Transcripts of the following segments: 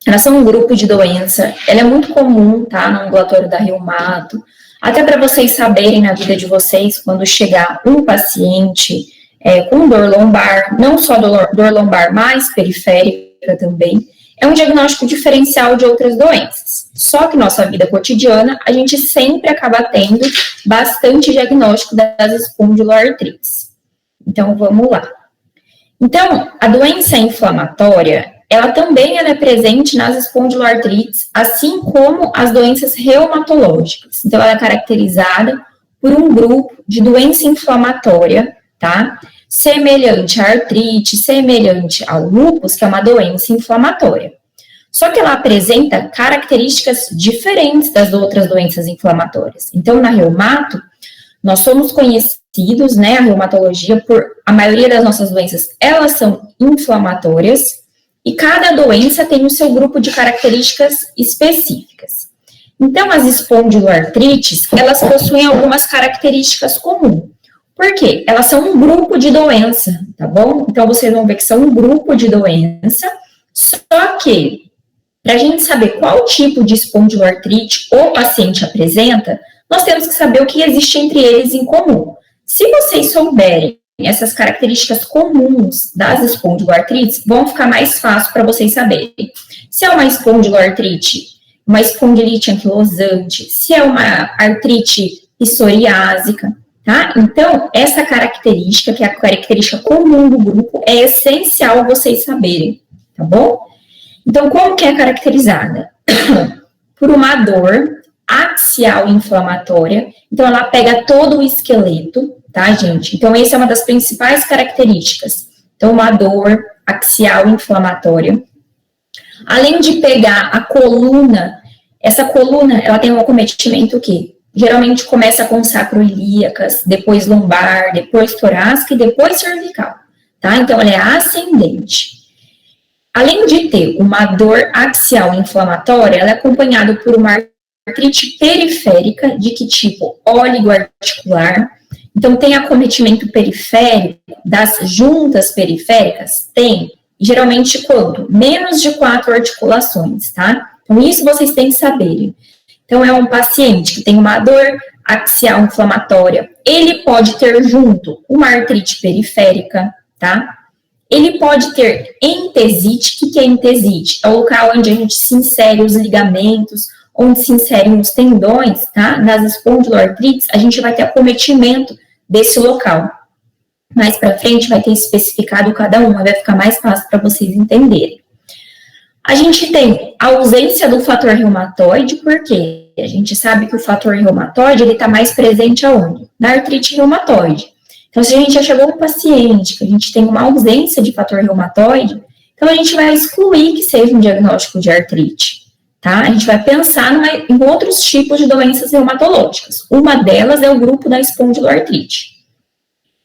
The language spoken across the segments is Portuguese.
elas são um grupo de doença, ela é muito comum, tá, no ambulatório da reumato, até para vocês saberem na vida de vocês, quando chegar um paciente com dor lombar, não só dor lombar, mas periférica também, é um diagnóstico diferencial de outras doenças. Só que nossa vida cotidiana, a gente sempre acaba tendo bastante diagnóstico das espondiloartrites. Então, vamos lá. Então, a doença inflamatória, ela também é presente nas espondiloartrites, assim como as doenças reumatológicas. Então, ela é caracterizada por um grupo de doença inflamatória, tá? Semelhante à artrite, semelhante ao lúpus, que é uma doença inflamatória. Só que ela apresenta características diferentes das outras doenças inflamatórias. Então, na reumato, nós somos conhecidos, né, a reumatologia, por a maioria das nossas doenças, elas são inflamatórias, e cada doença tem o seu grupo de características específicas. Então, as espondiloartrites, elas possuem algumas características comuns. Por quê? Elas são um grupo de doença, tá bom? Então, vocês vão ver que são um grupo de doença, só que, para a gente saber qual tipo de espondiloartrite o paciente apresenta, nós temos que saber o que existe entre eles em comum. Se vocês souberem essas características comuns das espondiloartrites, vão ficar mais fácil para vocês saberem. Se é uma espondiloartrite, uma espondilite anquilosante, se é uma artrite psoriásica, tá? Então, essa característica, que é a característica comum do grupo, é essencial vocês saberem, tá bom? Então, como que é caracterizada? Por uma dor axial inflamatória, então ela pega todo o esqueleto, tá, gente? Então, essa é uma das principais características. Então, uma dor axial inflamatória. Além de pegar a coluna, essa coluna, ela tem um acometimento o quê? Geralmente começa com sacroiliacas, depois lombar, depois torácica e depois cervical, tá? Então, ela é ascendente. Além de ter uma dor axial inflamatória, ela é acompanhada por uma artrite periférica, de que tipo? Oligoarticular. Então, tem acometimento periférico das juntas periféricas? Tem. Geralmente, quanto? Menos de 4 articulações, tá? Então, isso vocês têm que saberem. Então, é um paciente que tem uma dor axial inflamatória. Ele pode ter junto uma artrite periférica, tá? Ele pode ter entesite. O que é entesite? É o local onde a gente se insere os ligamentos, onde se inserem os tendões, tá? Nas espondiloartrites, a gente vai ter acometimento desse local. Mais para frente vai ter especificado cada uma, vai ficar mais fácil para vocês entenderem. A gente tem a ausência do fator reumatoide, porque a gente sabe que o fator reumatoide, ele está mais presente aonde? Na artrite reumatoide. Então, se a gente já chegou um paciente que a gente tem uma ausência de fator reumatoide, então a gente vai excluir que seja um diagnóstico de artrite, tá? A gente vai pensar em outros tipos de doenças reumatológicas. Uma delas é o grupo da espondiloartrite.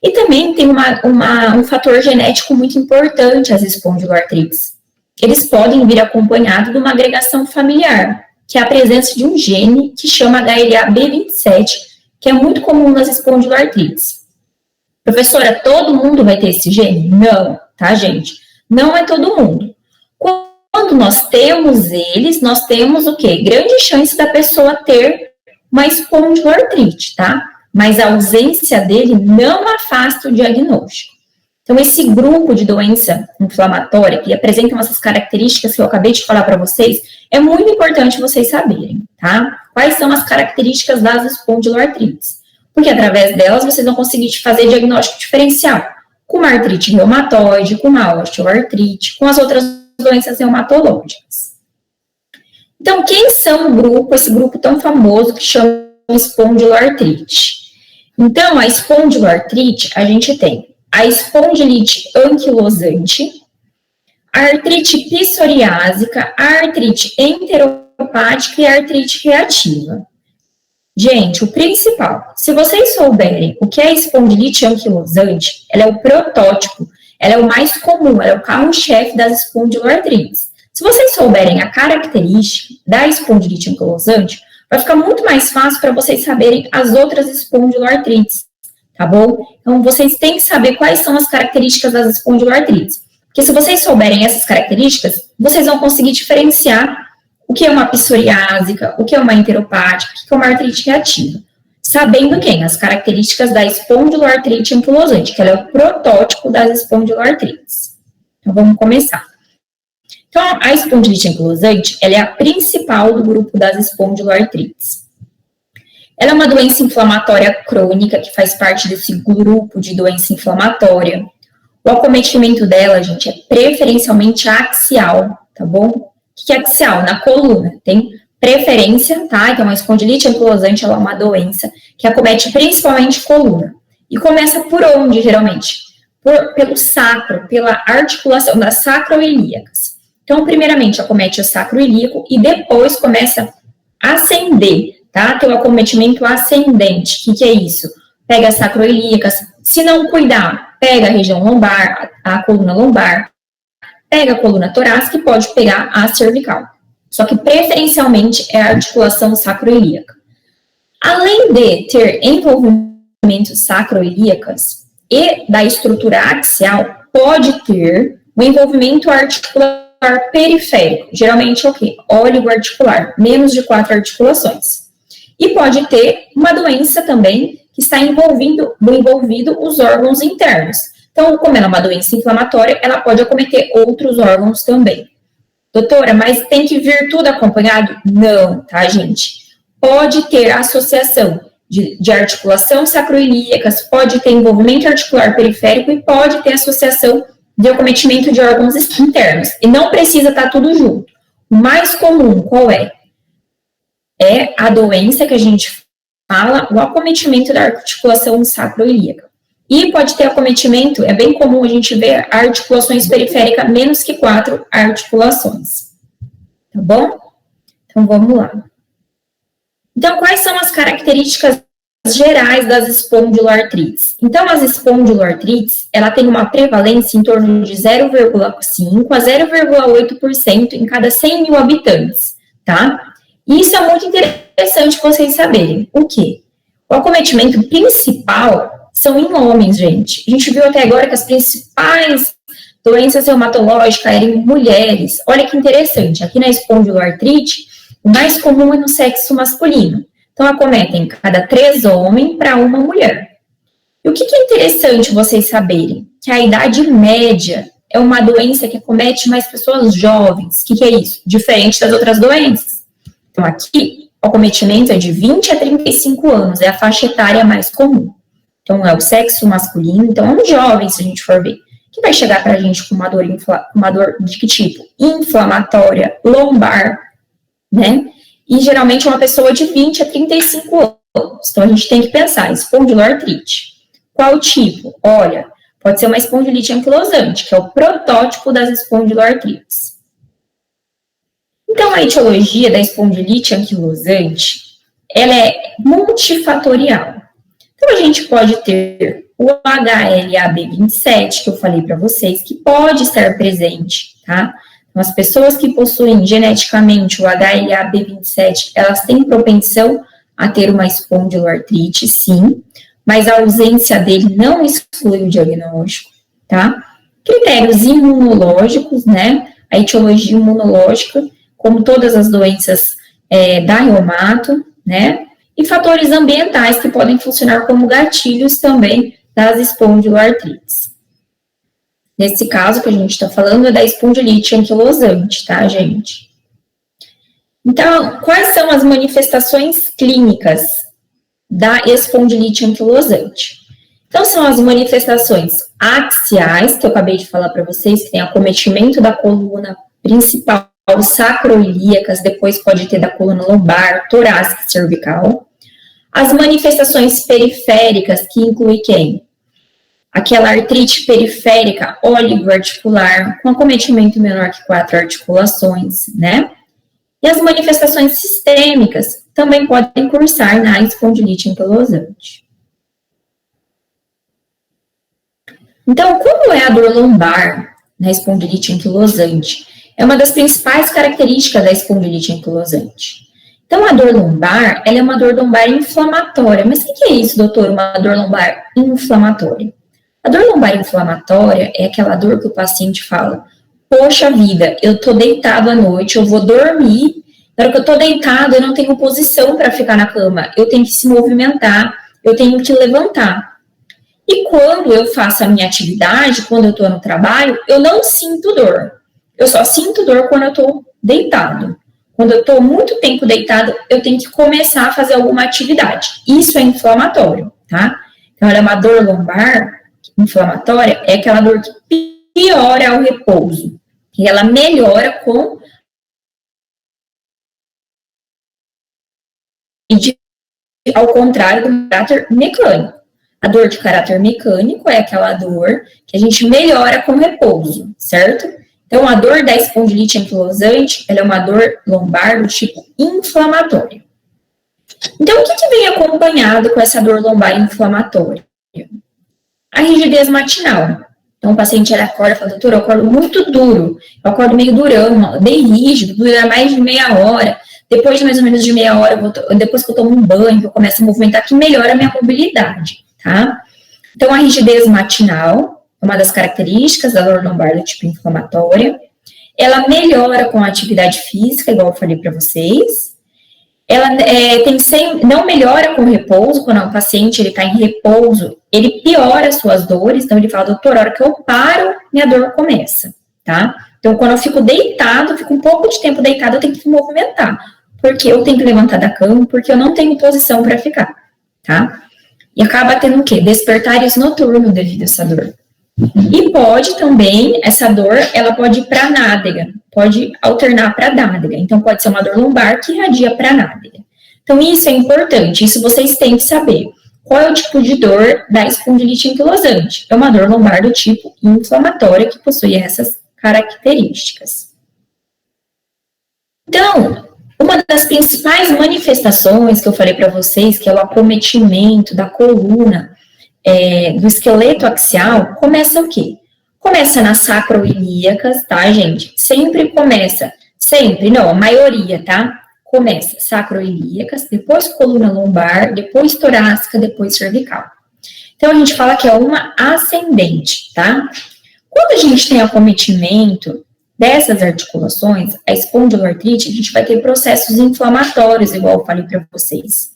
E também tem um fator genético muito importante, as espondiloartrites. Eles podem vir acompanhados de uma agregação familiar, que é a presença de um gene que chama HLA-B27, que é muito comum nas espondiloartrites. Professora, todo mundo vai ter esse gene? Não, tá, gente? Não é todo mundo. Quando nós temos eles, nós temos o quê? Grande chance da pessoa ter uma espondiloartrite, tá? Mas a ausência dele não afasta o diagnóstico. Então, esse grupo de doença inflamatória, que apresentam essas características que eu acabei de falar para vocês, é muito importante vocês saberem, tá? Quais são as características das espondiloartrites? Porque através delas vocês vão conseguir fazer diagnóstico diferencial, com uma artrite reumatoide, com uma osteoartrite, com as outras doenças reumatológicas. Então, quem são o grupo, esse grupo tão famoso que chama espondiloartrite? Então, a espondiloartrite, a gente tem a espondilite anquilosante, a artrite psoriásica, a artrite enteropática e a artrite reativa. Gente, o principal, se vocês souberem o que é a espondilite anquilosante, ela é o protótipo, ela é o mais comum, ela é o carro-chefe das espondiloartrites. Se vocês souberem a característica da espondilite anquilosante, vai ficar muito mais fácil para vocês saberem as outras espondiloartrites, tá bom? Então, vocês têm que saber quais são as características das espondiloartrites. Porque se vocês souberem essas características, vocês vão conseguir diferenciar o que é uma psoriásica, o que é uma enteropática, o que é uma artrite reativa. Sabendo as características da espondiloartrite anquilosante, que ela é o protótipo das espondiloartrites. Então, vamos começar. Então, a espondilite anquilosante, ela é a principal do grupo das espondiloartrites. Ela é uma doença inflamatória crônica, que faz parte desse grupo de doença inflamatória. O acometimento dela, gente, é preferencialmente axial, tá bom? O que é axial? Na coluna. Tem preferência, tá? Então, a espondilite anquilosante, ela é uma doença que acomete principalmente coluna. E começa por onde, geralmente? Pelo sacro, pela articulação das sacroiliacas. Então, primeiramente, acomete o sacroilíaco e depois começa a ascender, tá? Tem o acometimento ascendente. O que é isso? Pega as sacroilíacas. Se não cuidar, pega a região lombar, a coluna lombar, pega a coluna torácica e pode pegar a cervical. Só que preferencialmente é a articulação sacroilíaca. Além de ter envolvimentos sacroilíacas e da estrutura axial, pode ter o envolvimento articular periférico. Geralmente é o quê? Óligo-articular, menos de 4 articulações. E pode ter uma doença também que está envolvido os órgãos internos. Então, como ela é uma doença inflamatória, ela pode acometer outros órgãos também. Doutora, mas tem que vir tudo acompanhado? Não, tá, gente? Pode ter associação de articulação sacroiliacas, pode ter envolvimento articular periférico e pode ter associação de acometimento de órgãos internos. E não precisa estar tudo junto. O mais comum, qual é? É a doença que a gente fala, o acometimento da articulação sacroilíaca. E pode ter acometimento, é bem comum a gente ver articulações periféricas, menos que 4 articulações. Tá bom? Então, vamos lá. Então, quais são as características gerais das espondiloartrites? Então, as espondiloartrites, ela tem uma prevalência em torno de 0,5 a 0,8% em cada 100 mil habitantes, tá? E isso é muito interessante vocês saberem. O quê? O acometimento principal são em homens, gente. A gente viu até agora que as principais doenças reumatológicas eram em mulheres. Olha que interessante. Aqui na espondiloartrite, o mais comum é no sexo masculino. Então, acometem cada 3 homens para 1 mulher. E o que é interessante vocês saberem? Que a idade média é uma doença que acomete mais pessoas jovens. O que é isso? Diferente das outras doenças. Então, aqui, o acometimento é de 20 a 35 anos, é a faixa etária mais comum. Então, é o sexo masculino, então é um jovem, se a gente for ver, que vai chegar pra gente com uma dor de que tipo? Inflamatória, lombar, né? E geralmente é uma pessoa de 20 a 35 anos. Então, a gente tem que pensar, espondiloartrite. Qual tipo? Olha, pode ser uma espondilite anquilosante, que é o protótipo das espondiloartrites. Então, a etiologia da espondilite anquilosante, ela é multifatorial. Então, a gente pode ter o HLA-B27, que eu falei para vocês, que pode estar presente, tá? Então, as pessoas que possuem geneticamente o HLA-B27, elas têm propensão a ter uma espondiloartrite, sim, mas a ausência dele não exclui o diagnóstico, tá? Critérios imunológicos, né? A etiologia imunológica, como todas as doenças da reumato, né? E fatores ambientais que podem funcionar como gatilhos também das espondiloartrites. Nesse caso que a gente está falando é da espondilite anquilosante, tá, gente? Então, quais são as manifestações clínicas da espondilite anquilosante? Então, são as manifestações axiais, que eu acabei de falar para vocês, que tem acometimento da coluna principal, sacroiliacas, depois pode ter da coluna lombar, torácica e cervical. As manifestações periféricas, que inclui quem? Aquela artrite periférica óligo-articular, com acometimento menor que 4 articulações, né? E as manifestações sistêmicas também podem cursar na espondilite anquilosante. Então, como é a dor lombar na espondilite anquilosante? É uma das principais características da espondilite anquilosante. Então, a dor lombar, ela é uma dor lombar inflamatória. Mas o que é isso, doutor? Uma dor lombar inflamatória? A dor lombar inflamatória é aquela dor que o paciente fala, poxa vida, eu tô deitado à noite, eu vou dormir, na hora que eu tô deitado, eu não tenho posição para ficar na cama, eu tenho que se movimentar, eu tenho que levantar. E quando eu faço a minha atividade, quando eu tô no trabalho, eu não sinto dor. Eu só sinto dor quando eu tô deitado. Quando eu tô muito tempo deitado, eu tenho que começar a fazer alguma atividade. Isso é inflamatório, tá? Então, ela é uma dor lombar inflamatória, é aquela dor que piora ao repouso. E ela melhora com ao contrário do caráter mecânico. A dor de caráter mecânico é aquela dor que a gente melhora com repouso, certo? Então, a dor da espondilite anquilosante, ela é uma dor lombar do tipo inflamatório. Então, o que vem acompanhado com essa dor lombar inflamatória? A rigidez matinal. Então, o paciente ele acorda e fala, doutor, eu acordo muito duro, eu acordo meio durão, bem rígido, dura mais de meia hora. Depois de mais ou menos de meia hora, depois que eu tomo um banho, que eu começo a movimentar, que melhora a minha mobilidade, tá? Então, a rigidez matinal é uma das características da dor lombar do tipo inflamatória. Ela melhora com a atividade física, igual eu falei para vocês. Ela não melhora com repouso, quando o paciente está em repouso, ele piora as suas dores, então ele fala, doutor, a hora que eu paro, minha dor começa, tá? Então, quando eu fico deitado, fico um pouco de tempo deitado, eu tenho que me movimentar, porque eu tenho que levantar da cama, porque eu não tenho posição para ficar, tá? E acaba tendo o quê? Despertares noturnos devido a essa dor. E pode também, essa dor, ela pode ir para a nádega, pode alternar para a nádega. Então, pode ser uma dor lombar que irradia para a nádega. Então, isso é importante, isso vocês têm que saber. Qual é o tipo de dor da espondilite anquilosante? É uma dor lombar do tipo inflamatória que possui essas características. Então, uma das principais manifestações que eu falei para vocês, que é o acometimento da coluna, do esqueleto axial, começa o quê? Começa nas sacroiliacas, tá, gente? Sempre começa, sempre, não, a maioria, tá? Começa sacroiliacas, depois coluna lombar, depois torácica, depois cervical. Então, a gente fala que é uma ascendente, tá? Quando a gente tem acometimento dessas articulações, a espondiloartrite, a gente vai ter processos inflamatórios, igual eu falei para vocês.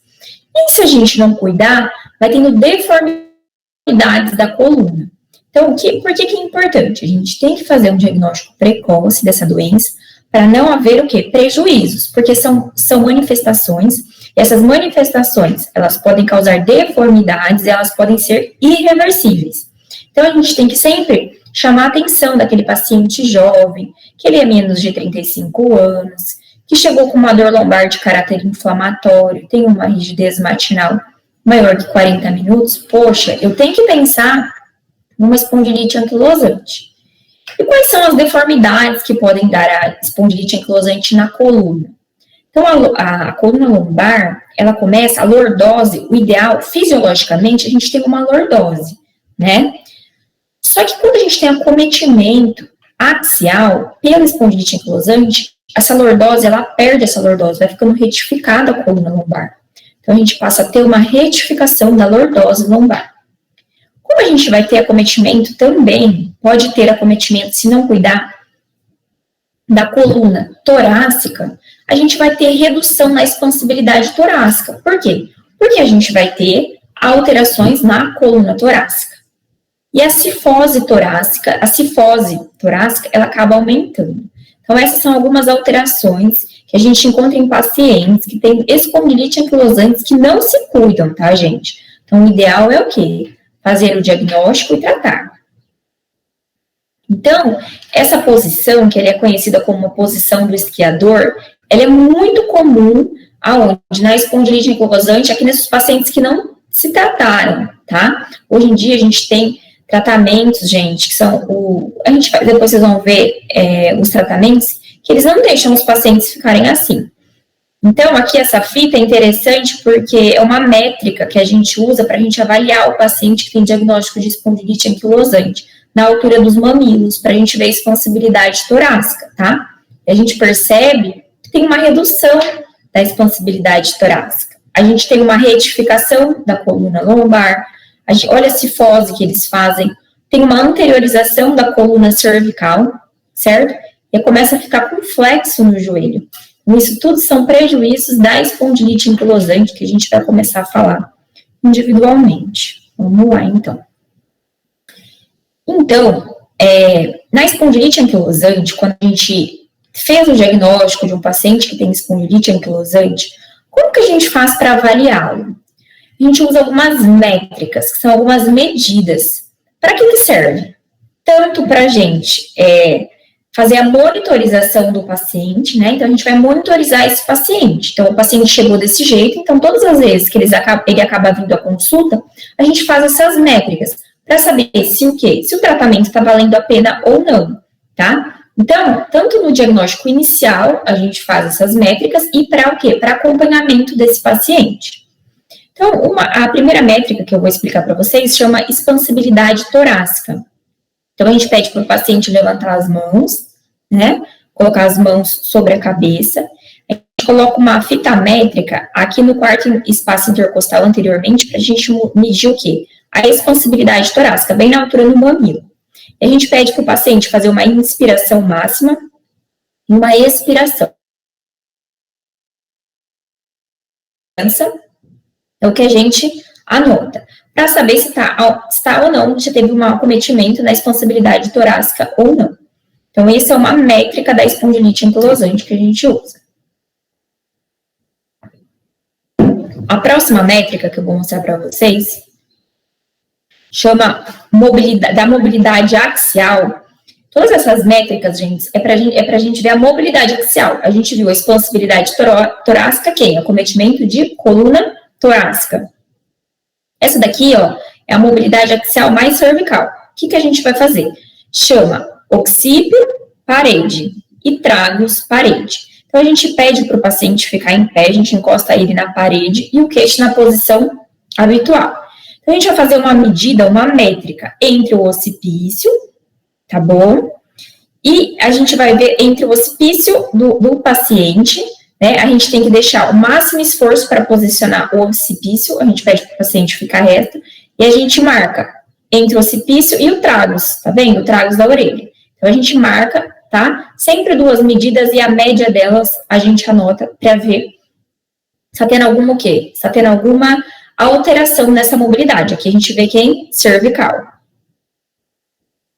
E se a gente não cuidar, vai tendo deformidades da coluna. Então, por que é importante? A gente tem que fazer um diagnóstico precoce dessa doença para não haver o quê? Prejuízos, porque são manifestações, e essas manifestações, elas podem causar deformidades, e elas podem ser irreversíveis. Então, a gente tem que sempre chamar a atenção daquele paciente jovem, que ele é menos de 35 anos, que chegou com uma dor lombar de caráter inflamatório, tem uma rigidez matinal maior que 40 minutos, poxa, eu tenho que pensar numa espondilite anquilosante. E quais são as deformidades que podem dar a espondilite anquilosante na coluna? Então, a coluna lombar, ela começa, a lordose, o ideal, fisiologicamente, a gente tem uma lordose, né? Só que quando a gente tem acometimento axial pela espondilite anquilosante, essa lordose, ela perde essa lordose, vai ficando retificada a coluna lombar. Então, a gente passa a ter uma retificação da lordose lombar. Como a gente vai ter acometimento também, pode ter acometimento, se não cuidar, da coluna torácica, a gente vai ter redução na expansibilidade torácica. Por quê? Porque a gente vai ter alterações na coluna torácica. E a cifose torácica, ela acaba aumentando. Então, essas são algumas alterações que a gente encontra em pacientes que têm espondilite anquilosante que não se cuidam, tá, gente? Então, o ideal é o quê? Fazer o diagnóstico e tratar. Então, essa posição, que ele é conhecida como a posição do esquiador, ela é muito comum aonde? Na espondilite anquilosante, aqui nesses pacientes que não se trataram, tá? Hoje em dia, a gente tem tratamentos, gente, que são depois vocês vão ver os tratamentos, que eles não deixam os pacientes ficarem assim. Então, aqui essa fita é interessante porque é uma métrica que a gente usa para a gente avaliar o paciente que tem diagnóstico de espondilite anquilosante na altura dos mamilos, para a gente ver a expansibilidade torácica, tá? E a gente percebe que tem uma redução da expansibilidade torácica. A gente tem uma retificação da coluna lombar, Olha a cifose que eles fazem. Tem uma anteriorização da coluna cervical, certo? E começa a ficar com flexo no joelho. Isso tudo são prejuízos da espondilite anquilosante, que a gente vai começar a falar individualmente. Vamos lá, então. Então, na espondilite anquilosante, quando a gente fez o diagnóstico de um paciente que tem espondilite anquilosante, como que a gente faz para avaliá-lo? A gente usa algumas métricas, que são algumas medidas. Para que serve? Tanto para a gente fazer a monitorização do paciente, né? Então, a gente vai monitorizar esse paciente. Então, o paciente chegou desse jeito, então, todas as vezes que ele acaba vindo à consulta, a gente faz essas métricas, para saber se o quê? Se o tratamento está valendo a pena ou não, tá? Então, tanto no diagnóstico inicial, a gente faz essas métricas, e para o quê? Para acompanhamento desse paciente. Então, a primeira métrica que eu vou explicar para vocês chama expansibilidade torácica. Então, a gente pede para o paciente levantar as mãos, né? Colocar as mãos sobre a cabeça. A gente coloca uma fita métrica aqui no quarto espaço intercostal anteriormente para a gente medir o quê? A expansibilidade torácica, bem na altura do mamilo. E a gente pede para o paciente fazer uma inspiração máxima e uma expiração. É o que a gente anota, para saber se está ou não, se teve um acometimento na expansibilidade torácica ou não. Então, essa é uma métrica da espondilite anquilosante que a gente usa. A próxima métrica que eu vou mostrar para vocês chama da mobilidade axial. Todas essas métricas, gente, é para a gente ver a mobilidade axial. A gente viu a expansibilidade torácica, acometimento de coluna torácica. Essa daqui, ó, é a mobilidade axial mais cervical. O que a gente vai fazer? Chama occípio, parede, e tragus, parede. Então, a gente pede para o paciente ficar em pé, a gente encosta ele na parede e o queixo na posição habitual. Então, a gente vai fazer uma medida, uma métrica entre o occipício, tá bom? E a gente vai ver entre o occipício do paciente, né? A gente tem que deixar o máximo esforço para posicionar o occipício, a gente pede para o paciente ficar reto, e a gente marca entre o occipício e o tragus, tá vendo? O tragus da orelha. Então, a gente marca, tá? Sempre duas medidas e a média delas a gente anota para ver se está tendo alguma o quê? Se está tendo alguma alteração nessa mobilidade. Aqui a gente vê quem? Cervical.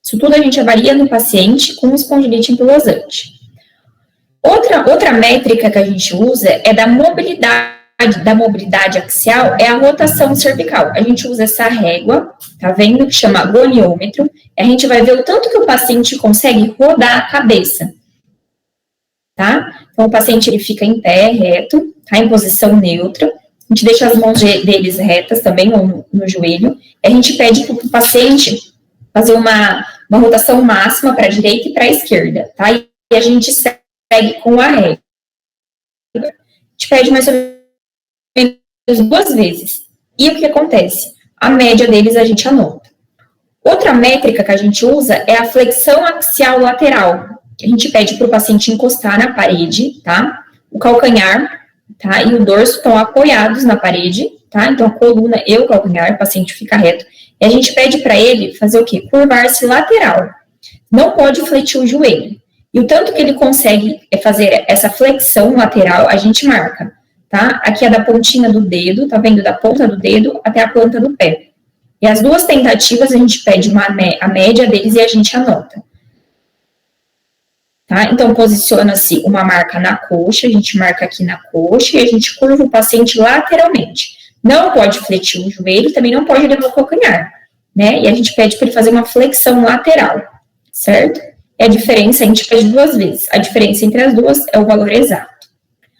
Isso tudo a gente avalia no paciente com espondilite anquilosante. Outra métrica que a gente usa é da mobilidade axial, é a rotação cervical. A gente usa essa régua, tá vendo? Que chama goniômetro. A gente vai ver o tanto que o paciente consegue rodar a cabeça, tá? Então, o paciente, ele fica em pé, reto, tá? Em posição neutra. A gente deixa as mãos deles retas também, ou no joelho. E a gente pede para o paciente fazer uma rotação máxima para a direita e para a esquerda, tá? E a gente segue com a régua. A gente pede mais ou menos 2 vezes. E o que acontece? A média deles a gente anota. Outra métrica que a gente usa é a flexão axial lateral. A gente pede para o paciente encostar na parede, tá? O calcanhar, tá? E o dorso estão apoiados na parede, tá? Então, a coluna e o calcanhar, o paciente fica reto. E a gente pede para ele fazer o quê? Curvar-se lateral. Não pode fletir o joelho. E o tanto que ele consegue fazer essa flexão lateral, a gente marca, tá? Aqui é da pontinha do dedo, tá vendo? Da ponta do dedo até a planta do pé. E as 2 tentativas, a gente pede a média deles e a gente anota. Tá? Então, posiciona-se uma marca na coxa, a gente marca aqui na coxa e a gente curva o paciente lateralmente. Não pode fletir o joelho, também não pode levar o calcanhar, né? E a gente pede para ele fazer uma flexão lateral, certo? E a diferença, a gente pede 2 vezes. A diferença entre as duas é o valor exato.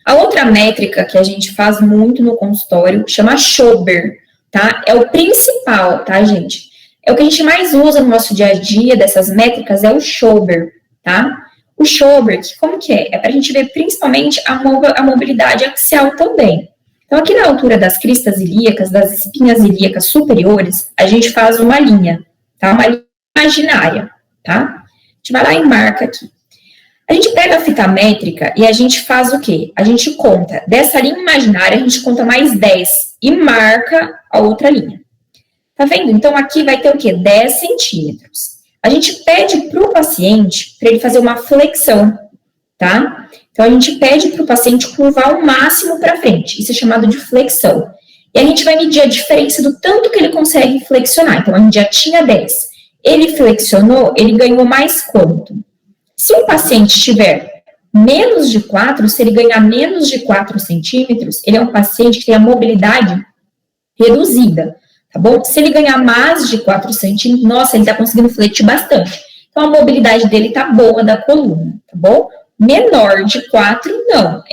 A outra métrica que a gente faz muito no consultório chama Schober, tá? É o principal, tá, gente? É o que a gente mais usa no nosso dia a dia dessas métricas, é o Schober, tá? O Schober, como que é? É para a gente ver principalmente a mobilidade axial também. Então, aqui na altura das cristas ilíacas, das espinhas ilíacas superiores, a gente faz uma linha, tá? Uma linha imaginária, tá? A gente vai lá e marca aqui. A gente pega a fita métrica e a gente faz o quê? A gente conta, dessa linha imaginária, a gente conta mais 10 e marca a outra linha. Tá vendo? Então, aqui vai ter o quê? 10 centímetros. A gente pede para o paciente para ele fazer uma flexão, tá? Então, a gente pede para o paciente curvar o máximo para frente. Isso é chamado de flexão. E a gente vai medir a diferença do tanto que ele consegue flexionar. Então, a gente já tinha 10. Ele flexionou, ele ganhou mais quanto? Se o paciente tiver menos de 4, se ele ganhar menos de 4 centímetros, ele é um paciente que tem a mobilidade reduzida, tá bom? Se ele ganhar mais de 4 centímetros, nossa, ele tá conseguindo flexionar bastante. Então, a mobilidade dele tá boa da coluna, tá bom? Menor de 4, não.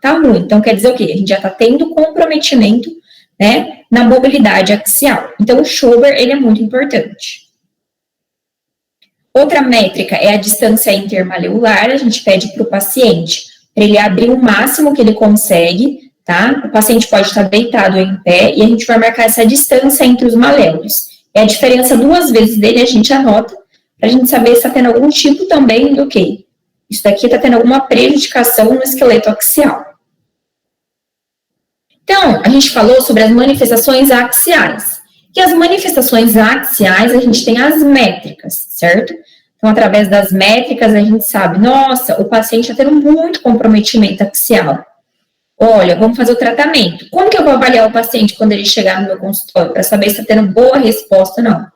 Tá ruim. Então, quer dizer o quê? A gente já tá tendo comprometimento, né, na mobilidade axial. Então, o Schober, ele é muito importante. Outra métrica é a distância intermaleolar. A gente pede para o paciente para ele abrir o máximo que ele consegue, tá? O paciente pode estar deitado ou em pé e a gente vai marcar essa distância entre os maléolos. É a diferença 2 vezes dele, a gente anota, para a gente saber se está tendo algum tipo também do quê? Isso daqui está tendo alguma prejudicação no esqueleto axial. Então, a gente falou sobre as manifestações axiais. E as manifestações axiais, a gente tem as métricas, certo? Então, através das métricas, a gente sabe, nossa, o paciente está tendo muito comprometimento axial. Olha, vamos fazer o tratamento. Como que eu vou avaliar o paciente quando ele chegar no meu consultório, para saber se está tendo boa resposta ou não?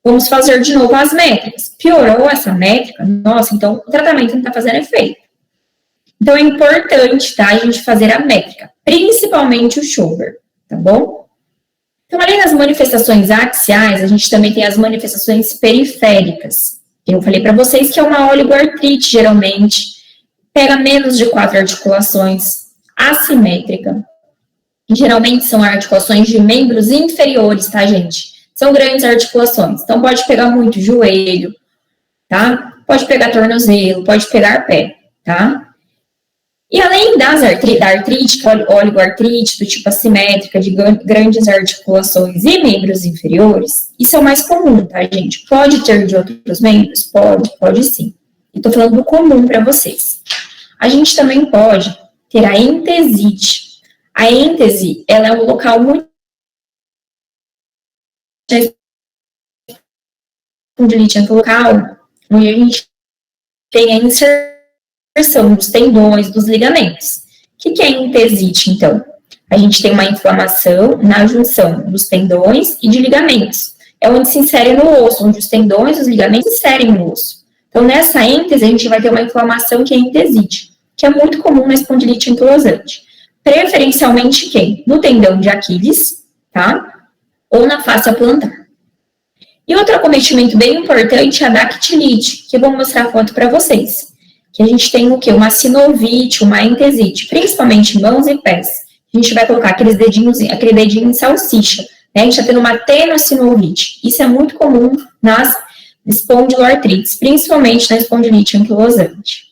Vamos fazer de novo as métricas. Piorou essa métrica? Nossa, então o tratamento não está fazendo efeito. Então, é importante, tá, a gente fazer a métrica, principalmente o Schober, tá bom? Então, além das manifestações axiais, a gente também tem as manifestações periféricas. Eu falei para vocês que é uma oligoartrite, geralmente, pega menos de 4 articulações, assimétrica. Geralmente são articulações de membros inferiores, tá, gente? São grandes articulações. Então, pode pegar muito joelho, tá? Pode pegar tornozelo, pode pegar pé, tá? E além da artrite, oligoartrite, do tipo assimétrica, de grandes articulações e membros inferiores, isso é o mais comum, tá, gente? Pode ter de outros membros? Pode sim. Eu tô falando do comum para vocês. A gente também pode ter a entesite. A entese, ela é um local muito espondilite local, onde a gente tem a inserção dos tendões, dos ligamentos. O que é entesite, então? A gente tem uma inflamação na junção dos tendões e de ligamentos. É onde se insere no osso, onde os tendões e os ligamentos se inserem no osso. Então, nessa êntese, a gente vai ter uma inflamação que é entesite, que é muito comum na espondilite anquilosante. Preferencialmente quem? No tendão de Aquiles, tá? Ou na fáscia plantar. E outro acometimento bem importante é a dactilite, que eu vou mostrar a foto para vocês. Que a gente tem o quê? Uma sinovite, uma entesite, principalmente em mãos e pés. A gente vai colocar aquele dedinho em salsicha, né? A gente está tendo uma tenossinovite. Isso é muito comum nas espondiloartrites, principalmente na espondilite anquilosante.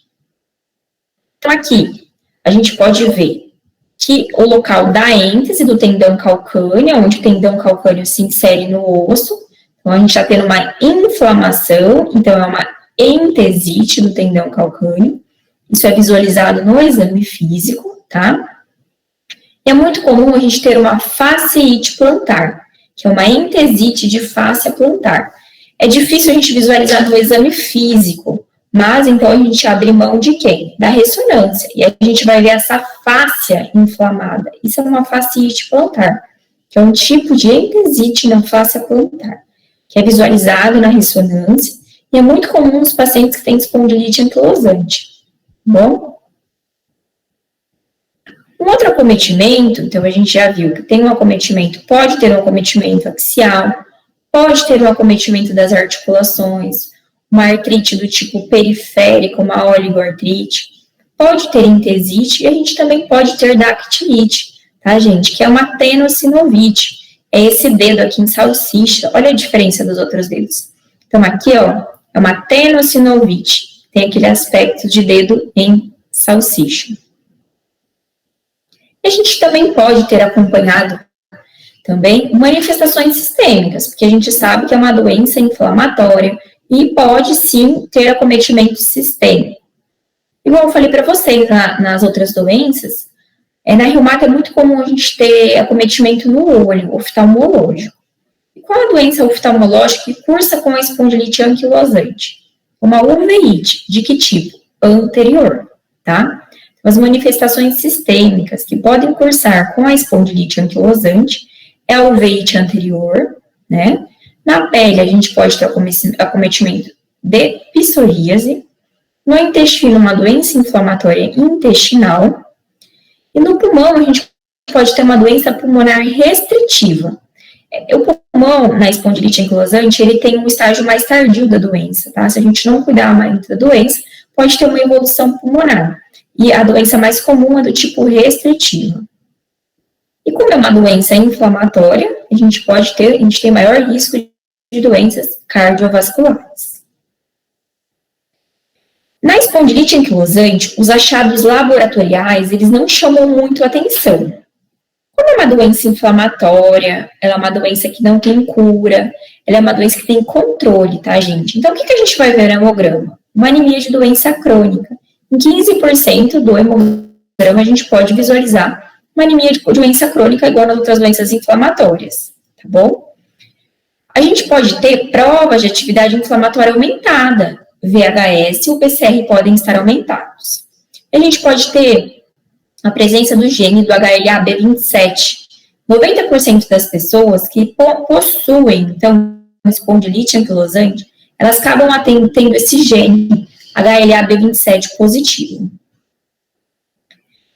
Então, aqui, a gente pode ver que o local da êntese do tendão calcâneo, onde o tendão calcâneo se insere no osso, então a gente está tendo uma inflamação, então é uma entesite do tendão calcâneo, isso é visualizado no exame físico, tá? E é muito comum a gente ter uma fasciite plantar, que é uma entesite de fáscia plantar. É difícil a gente visualizar no exame físico, mas então a gente abre mão de quem? Da ressonância, e a gente vai ver essa fáscia inflamada. Isso é uma fasciite plantar, que é um tipo de entesite na fáscia plantar, que é visualizado na ressonância, e é muito comum nos pacientes que têm espondilite anquilosante, bom? Um outro acometimento, então a gente já viu que tem um acometimento, pode ter um acometimento axial, pode ter um acometimento das articulações, uma artrite do tipo periférico, uma oligoartrite, pode ter entesite, e a gente também pode ter dactilite, tá, gente? Que é uma tenossinovite, é esse dedo aqui em salsicha, olha a diferença dos outros dedos. Então, aqui, ó, é uma tenossinovite, tem aquele aspecto de dedo em salsicha. E a gente também pode ter acompanhado também manifestações sistêmicas, porque a gente sabe que é uma doença inflamatória e pode sim ter acometimento sistêmico. Igual eu falei para vocês nas outras doenças, na reumato é muito comum a gente ter acometimento no olho, oftalmológico. qual a doença oftalmológica que cursa com a espondilite anquilosante? Uma uveíte, de que tipo? Anterior, tá? As manifestações sistêmicas que podem cursar com a espondilite anquilosante é a uveíte anterior, né? Na pele, a gente pode ter acometimento de psoríase. No intestino, uma doença inflamatória intestinal. E no pulmão, a gente pode ter uma doença pulmonar restritiva. O pulmão, na espondilite anquilosante, ele tem um estágio mais tardio da doença, tá? Se a gente não cuidar mais da doença, pode ter uma evolução pulmonar. E a doença mais comum é do tipo restritiva. E como é uma doença inflamatória, a gente tem maior risco de doenças cardiovasculares. Na espondilite anquilosante, os achados laboratoriais, eles não chamam muito atenção. Como é uma doença inflamatória, ela é uma doença que não tem cura, ela é uma doença que tem controle, tá, gente? Então, o que a gente vai ver no hemograma? Uma anemia de doença crônica. Em 15% do hemograma, a gente pode visualizar uma anemia de doença crônica igual nas outras doenças inflamatórias, tá bom? A gente pode ter provas de atividade inflamatória aumentada. VHS e o PCR podem estar aumentados. A gente pode ter a presença do gene do HLA-B27. 90% das pessoas que possuem, então, espondilite anquilosante, elas acabam tendo esse gene HLA-B27 positivo.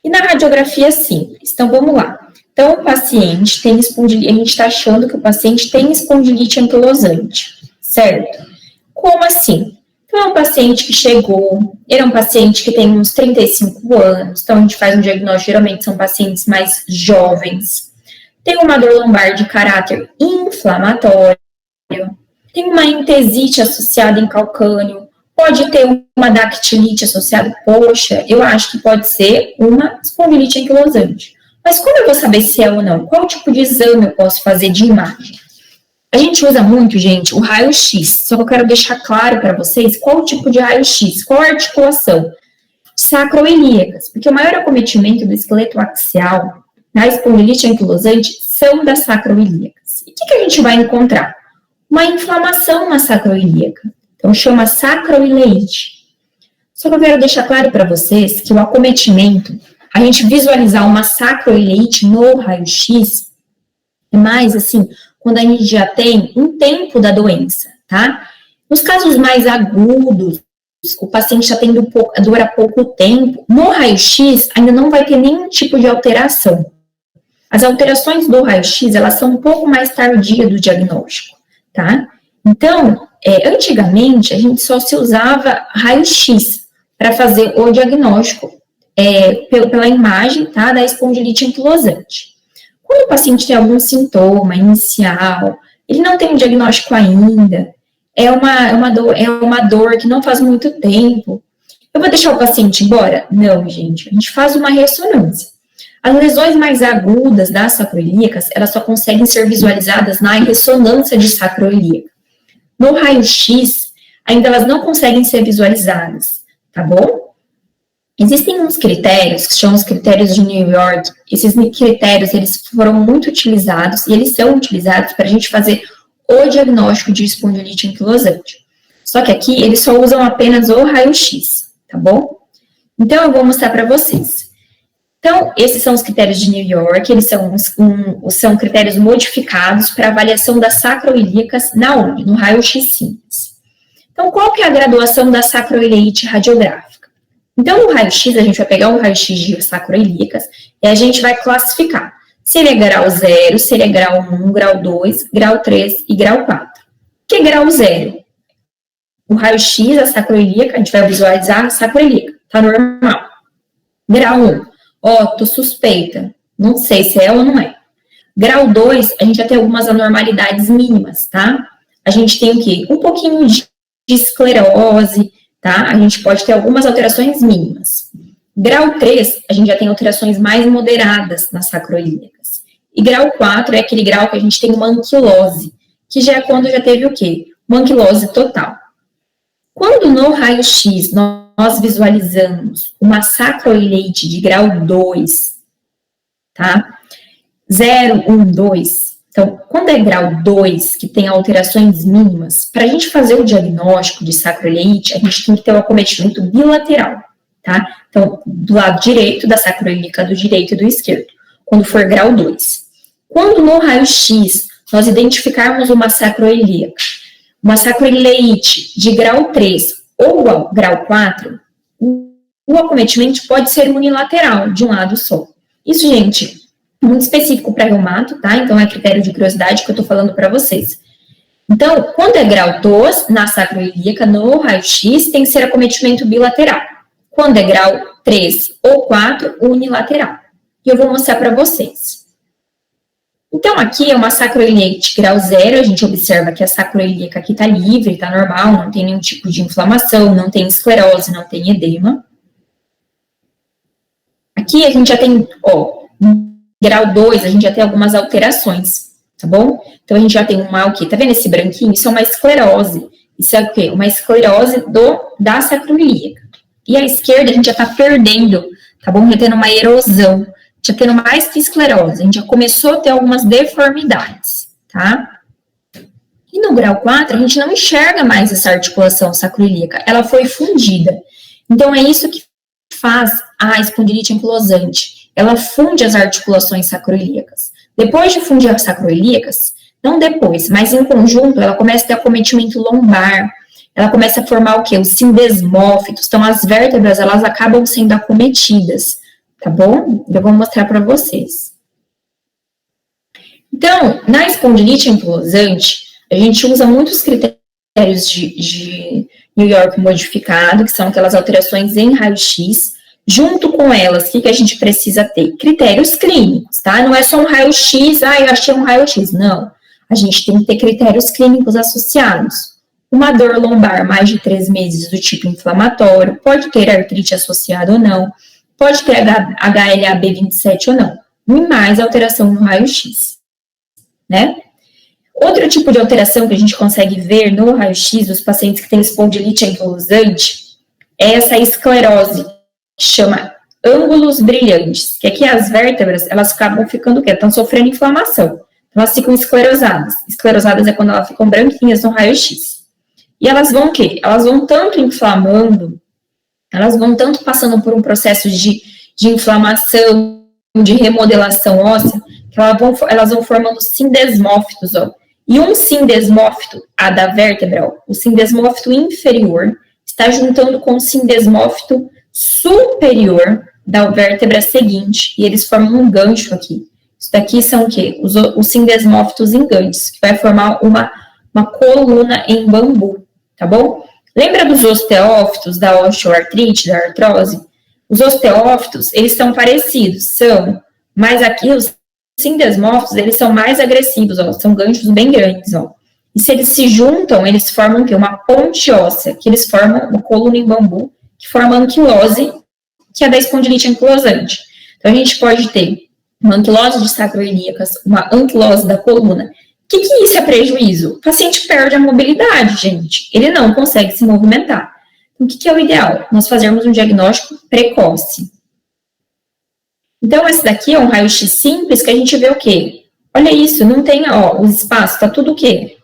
E na radiografia simples, então vamos lá. Então, o paciente tem espondilite, a gente está achando que o paciente tem espondilite anquilosante, certo? Como assim? Então, é um paciente que chegou, ele é um paciente que tem uns 35 anos, então a gente faz um diagnóstico, geralmente são pacientes mais jovens, tem uma dor lombar de caráter inflamatório, tem uma entesite associada em calcânio, pode ter uma dactilite associada, poxa, eu acho que pode ser uma espondilite anquilosante. Mas como eu vou saber se é ou não? Qual tipo de exame eu posso fazer de imagem? A gente usa muito, gente, o raio-x, só que eu quero deixar claro para vocês qual tipo de raio-x, qual a articulação. Sacroiliacas, porque o maior acometimento do esqueleto axial na espondilite anquilosante são das sacroiliacas. E o que a gente vai encontrar? Uma inflamação na sacroiliaca, então chama sacroileite. Só que eu quero deixar claro para vocês que o acometimento, a gente visualizar uma sacroileite no raio-x, é mais assim, quando a gente já tem um tempo da doença, tá? Nos casos mais agudos, o paciente está tendo dor há pouco tempo, no raio-x ainda não vai ter nenhum tipo de alteração. As alterações do raio-x, elas são um pouco mais tardias do diagnóstico, tá? Então, antigamente, a gente só se usava raio-x para fazer o diagnóstico pela imagem, tá, da espondilite anquilosante. Quando o paciente tem algum sintoma inicial, ele não tem um diagnóstico ainda, é uma dor que não faz muito tempo, eu vou deixar o paciente embora? Não, gente, a gente faz uma ressonância. As lesões mais agudas das sacroiliacas, elas só conseguem ser visualizadas na ressonância de sacroiliaca. No raio-x, ainda elas não conseguem ser visualizadas, tá bom? Existem uns critérios, que são os critérios de New York. Esses critérios, eles foram muito utilizados, e eles são utilizados para a gente fazer o diagnóstico de espondilite anquilosante. Só que aqui, eles só usam apenas o raio-x, tá bom? Então, eu vou mostrar para vocês. Então, esses são os critérios de New York, eles são critérios modificados para avaliação das sacroiliacas na onde? No raio-x simples. Então, qual que é a graduação da sacroileite radiográfica? Então, no raio-x, a gente vai pegar um raio-x de sacroiliacas e a gente vai classificar se ele é grau 0, se ele é grau 1, grau 2, grau 3 e grau 4. O que é grau 0? O raio-x, a sacroiliaca, a gente vai visualizar a sacroiliaca, tá normal. Grau 1, tô suspeita, não sei se é ou não é. Grau 2, a gente já tem algumas anormalidades mínimas, tá? A gente tem o quê? Um pouquinho de esclerose, tá? A gente pode ter algumas alterações mínimas. Grau 3, a gente já tem alterações mais moderadas nas sacroiliacas. E grau 4 é aquele grau que a gente tem uma anquilose, que já é quando já teve o quê? Uma anquilose total. Quando no raio-x nós visualizamos uma sacroileite de grau 2, tá? 0, 1, 2, Então, quando é grau 2, que tem alterações mínimas, para a gente fazer o diagnóstico de sacroileite, a gente tem que ter o acometimento bilateral, tá? Então, do lado direito da sacroiliaca, do direito e do esquerdo, quando for grau 2. Quando no raio-x nós identificarmos uma sacroiliaca, uma sacroileite de grau 3 ou grau 4, o acometimento pode ser unilateral, de um lado só. Isso, gente, muito específico para reumato, tá? Então, é critério de curiosidade que eu tô falando para vocês. Então, quando é grau 2, na sacroiliaca, no raio-x, tem que ser acometimento bilateral. Quando é grau 3 ou 4, unilateral. E eu vou mostrar para vocês. Então, aqui é uma sacroiliite grau 0, a gente observa que a sacroiliaca aqui tá livre, tá normal, não tem nenhum tipo de inflamação, não tem esclerose, não tem edema. Aqui a gente já tem, grau 2, a gente já tem algumas alterações, tá bom? Então, a gente já tem uma, o quê? Tá vendo esse branquinho? Isso é uma esclerose. Isso é o quê? Uma esclerose da sacroiliaca. E a esquerda, a gente já tá perdendo, tá bom? Já tendo uma erosão, já tendo mais que esclerose. A gente já começou a ter algumas deformidades, tá? E no grau 4, a gente não enxerga mais essa articulação sacroiliaca. Ela foi fundida. Então, é isso que faz a espondilite anquilosante. Ela funde as articulações sacroiliacas. Depois de fundir as sacroiliacas, não depois, mas em conjunto, ela começa a ter acometimento lombar, ela começa a formar o quê? Os sindesmófitos. Então, as vértebras, elas acabam sendo acometidas, tá bom? Eu vou mostrar para vocês. Então, na espondilite anquilosante, a gente usa muitos critérios de New York modificado, que são aquelas alterações em raio-x. Junto com elas, o que a gente precisa ter? Critérios clínicos, tá? Não é só um raio-x, eu achei um raio-x. Não. A gente tem que ter critérios clínicos associados. Uma dor lombar mais de 3 meses do tipo inflamatório, pode ter artrite associada ou não, pode ter HLA-B27 ou não, e mais alteração no raio-x, né? Outro tipo de alteração que a gente consegue ver no raio-x dos pacientes que têm espondilite anquilosante é essa esclerose, que chama ângulos brilhantes, que aqui as vértebras, elas acabam ficando o quê? Estão sofrendo inflamação. Elas ficam esclerosadas. Esclerosadas é quando elas ficam branquinhas no raio-x. E elas vão o quê? Elas vão tanto inflamando, elas vão tanto passando por um processo de inflamação, de remodelação óssea, que elas vão formando sindesmófitos, ó. E um sindesmófito, a da vértebra, ó, o sindesmófito inferior, está juntando com o sindesmófito superior da vértebra seguinte, e eles formam um gancho aqui. Isso daqui são o quê? Os sindesmófitos engantes, que vai formar uma coluna em bambu, tá bom? Lembra dos osteófitos, da osteoartrite, da artrose? Os osteófitos, eles são parecidos, mas aqui os sindesmófitos, eles são mais agressivos, ó, são ganchos bem grandes, ó. E se eles se juntam, eles formam o quê? Uma ponte óssea, que eles formam uma coluna em bambu, que forma a anquilose, que é da espondilite anquilosante. Então, a gente pode ter uma anquilose de sacroiliacas, uma anquilose da coluna. O que isso é prejuízo? O paciente perde a mobilidade, gente. Ele não consegue se movimentar. Então, o que é o ideal? Nós fazermos um diagnóstico precoce. Então, esse daqui é um raio-x simples que a gente vê o quê? Olha isso, não tem, ó, os espaços, tá tudo o quê?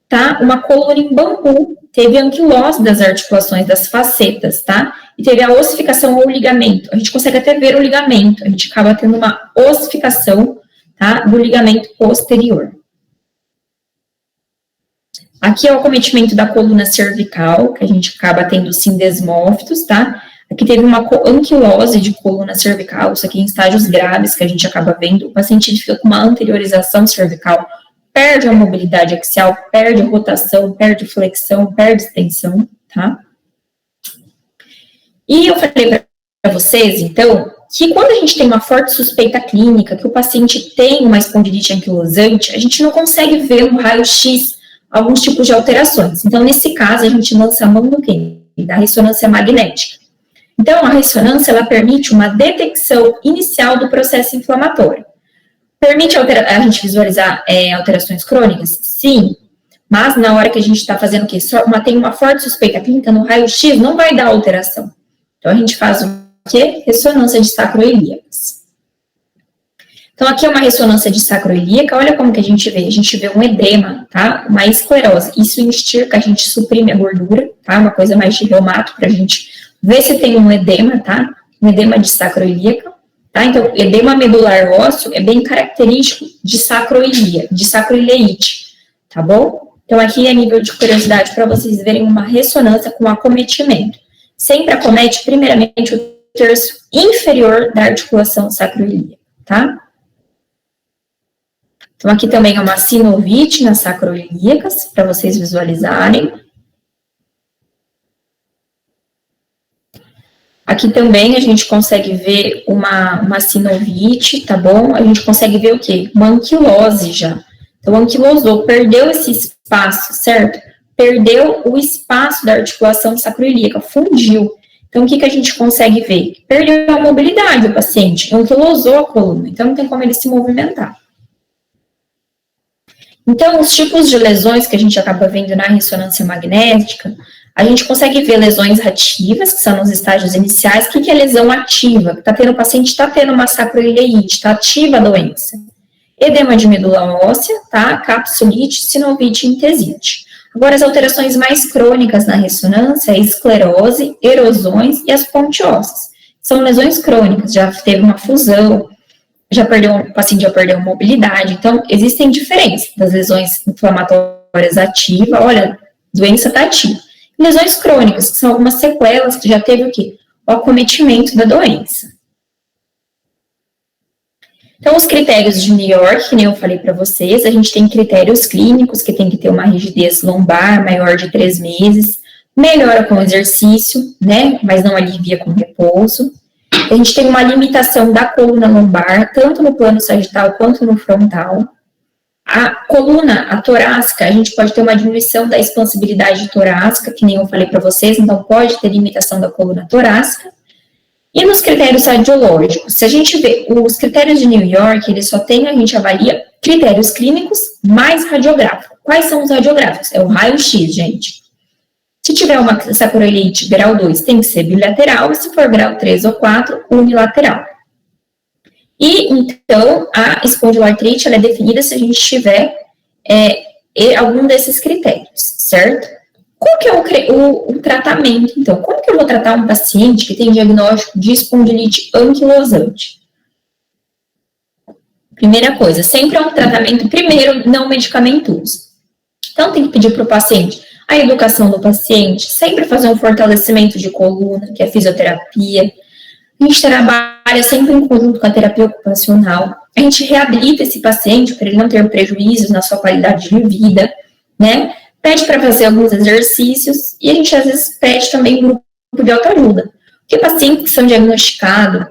Tá? Uma coluna em bambu. Teve anquilose das articulações, das facetas, tá? E teve a ossificação ou ligamento. A gente consegue até ver o ligamento. A gente acaba tendo uma ossificação, tá? Do ligamento posterior. Aqui é o acometimento da coluna cervical, que a gente acaba tendo sindesmófitos, tá? Aqui teve uma anquilose de coluna cervical, isso aqui em estágios graves, que a gente acaba vendo. O paciente fica com uma anteriorização cervical, perde a mobilidade axial, perde a rotação, perde flexão, perde extensão, tá? E eu falei para vocês, então, que quando a gente tem uma forte suspeita clínica, que o paciente tem uma espondilite anquilosante, a gente não consegue ver no raio-x alguns tipos de alterações. Então, nesse caso, a gente lança a mão do quê? Da ressonância magnética. Então, a ressonância, ela permite uma detecção inicial do processo inflamatório. Permite a gente visualizar alterações crônicas? Sim. Mas, na hora que a gente está fazendo o quê? Tem uma forte suspeita clínica, no raio-x não vai dar alteração. Então, a gente faz o quê? Ressonância de sacroiliacas. Então, aqui é uma ressonância de sacroiliaca, olha como que a gente vê um edema, tá? Uma esclerose. Isso em estirca, a gente suprime a gordura, tá? Uma coisa mais de reumato pra gente ver se tem um edema, tá? Um edema de sacroiliaca, tá? Então, edema medular ósseo é bem característico de sacroileite, tá bom? Então, aqui é nível de curiosidade para vocês verem uma ressonância com acometimento. Sempre acomete, primeiramente, o terço inferior da articulação sacroiliaca, tá? Então, aqui também é uma sinovite nas sacroiliacas, para vocês visualizarem. Aqui também a gente consegue ver uma sinovite, tá bom? A gente consegue ver o quê? Uma anquilose já. Então, anquilosou, perdeu esse espaço, certo? Perdeu o espaço da articulação sacroiliaca, fundiu. Então, o que a gente consegue ver? Perdeu a mobilidade do paciente, anquilosou a coluna, então não tem como ele se movimentar. Então, os tipos de lesões que a gente acaba vendo na ressonância magnética, a gente consegue ver lesões ativas, que são nos estágios iniciais. O que é lesão ativa? O paciente está tendo uma sacroileite, está ativa a doença. Edema de medula óssea, tá? Capsulite, sinovite e entesite. Agora, as alterações mais crônicas na ressonância é esclerose, erosões e as pontiosas. São lesões crônicas, já teve uma fusão, o paciente já perdeu mobilidade. Então, existem diferenças das lesões inflamatórias ativas, olha, a doença está ativa. Lesões crônicas, que são algumas sequelas que já teve o quê? O acometimento da doença. Então, os critérios de New York, que nem eu falei para vocês, a gente tem critérios clínicos, que tem que ter uma rigidez lombar maior de 3 meses, melhora com exercício, né, mas não alivia com repouso. A gente tem uma limitação da coluna lombar, tanto no plano sagital quanto no frontal. A coluna, a torácica, a gente pode ter uma diminuição da expansibilidade torácica, que nem eu falei para vocês, então pode ter limitação da coluna torácica. E nos critérios radiológicos, se a gente vê os critérios de New York, eles só tem, a gente avalia critérios clínicos mais radiográficos. Quais são os radiográficos? É o raio-x, gente. Se tiver uma sacroileite grau 2, tem que ser bilateral, e se for grau 3 ou 4, unilateral. E, então, a espondiloartrite, ela é definida se a gente tiver algum desses critérios, certo? Qual que é o tratamento, então? Como que eu vou tratar um paciente que tem diagnóstico de espondilite anquilosante? Primeira coisa, sempre é um tratamento, primeiro, não medicamentoso. Então, tem que pedir para o paciente a educação do paciente, sempre fazer um fortalecimento de coluna, que é fisioterapia. A gente trabalha sempre em conjunto com a terapia ocupacional. A gente reabilita esse paciente para ele não ter prejuízos na sua qualidade de vida, né? Pede para fazer alguns exercícios e a gente às vezes pede também grupo de autoajuda. Porque pacientes que são diagnosticados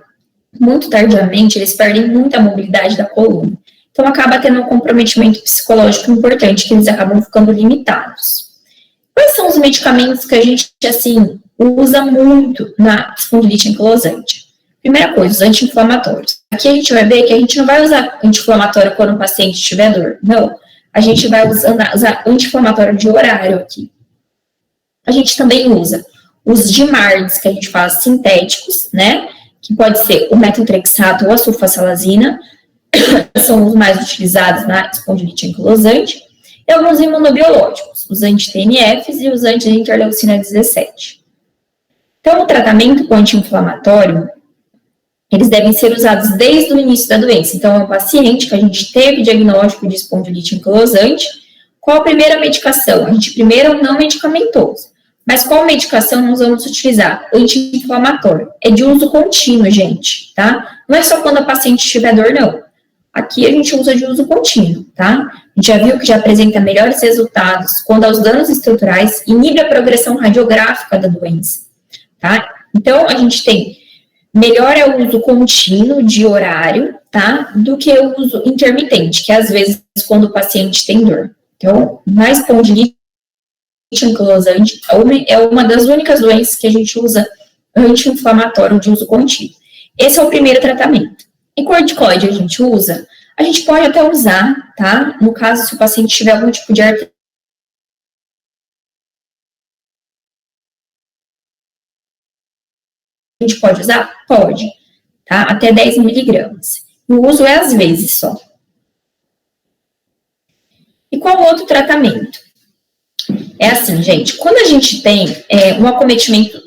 muito tardiamente, eles perdem muita mobilidade da coluna. Então acaba tendo um comprometimento psicológico importante, que eles acabam ficando limitados. Quais são os medicamentos que a gente, assim, usa muito na espondilite anquilosante? Primeira coisa, os anti-inflamatórios. Aqui a gente vai ver que a gente não vai usar anti-inflamatório quando o paciente tiver dor. Não. A gente vai usar anti-inflamatório de horário aqui. A gente também usa os DMARDs, que a gente faz sintéticos, né? Que pode ser o metotrexato ou a sulfasalazina, são os mais utilizados na espondilite anquilosante. E alguns imunobiológicos, os anti-TNFs e os anti-interleucina 17. Então, o tratamento com anti-inflamatório, eles devem ser usados desde o início da doença. Então, é um paciente que a gente teve diagnóstico de espondilite anquilosante. Qual a primeira medicação? A gente primeiro não medicamentoso. Mas qual medicação nós vamos utilizar? Anti-inflamatório. É de uso contínuo, gente, tá? Não é só quando a paciente tiver dor, não. Aqui a gente usa de uso contínuo, tá? A gente já viu que já apresenta melhores resultados quando aos danos estruturais inibe a progressão radiográfica da doença, tá? Então, a gente tem melhor é o uso contínuo de horário, tá? Do que o uso intermitente, que às vezes quando o paciente tem dor. Então, na espondilite anquilosante é uma das únicas doenças que a gente usa anti-inflamatório de uso contínuo. Esse é o primeiro tratamento. E corticoide a gente usa? A gente pode até usar, tá? No caso, se o paciente tiver algum tipo de artrite, a gente pode usar? Pode, tá? Até 10 miligramas. O uso é às vezes só. E qual outro tratamento? É assim, gente, quando a gente tem um acometimento,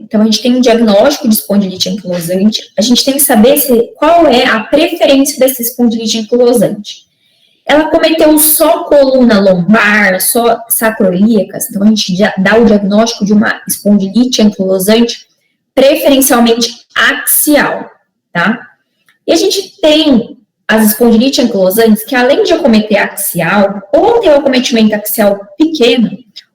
então a gente tem um diagnóstico de espondilite anquilosante, a gente tem que saber qual é a preferência dessa espondilite anquilosante. Ela cometeu só coluna lombar, só sacroiliacas, então a gente dá o diagnóstico de uma espondilite anquilosante preferencialmente axial, tá? E a gente tem as espondilites anquilosantes que, além de acometer axial, ou ter o acometimento axial pequeno,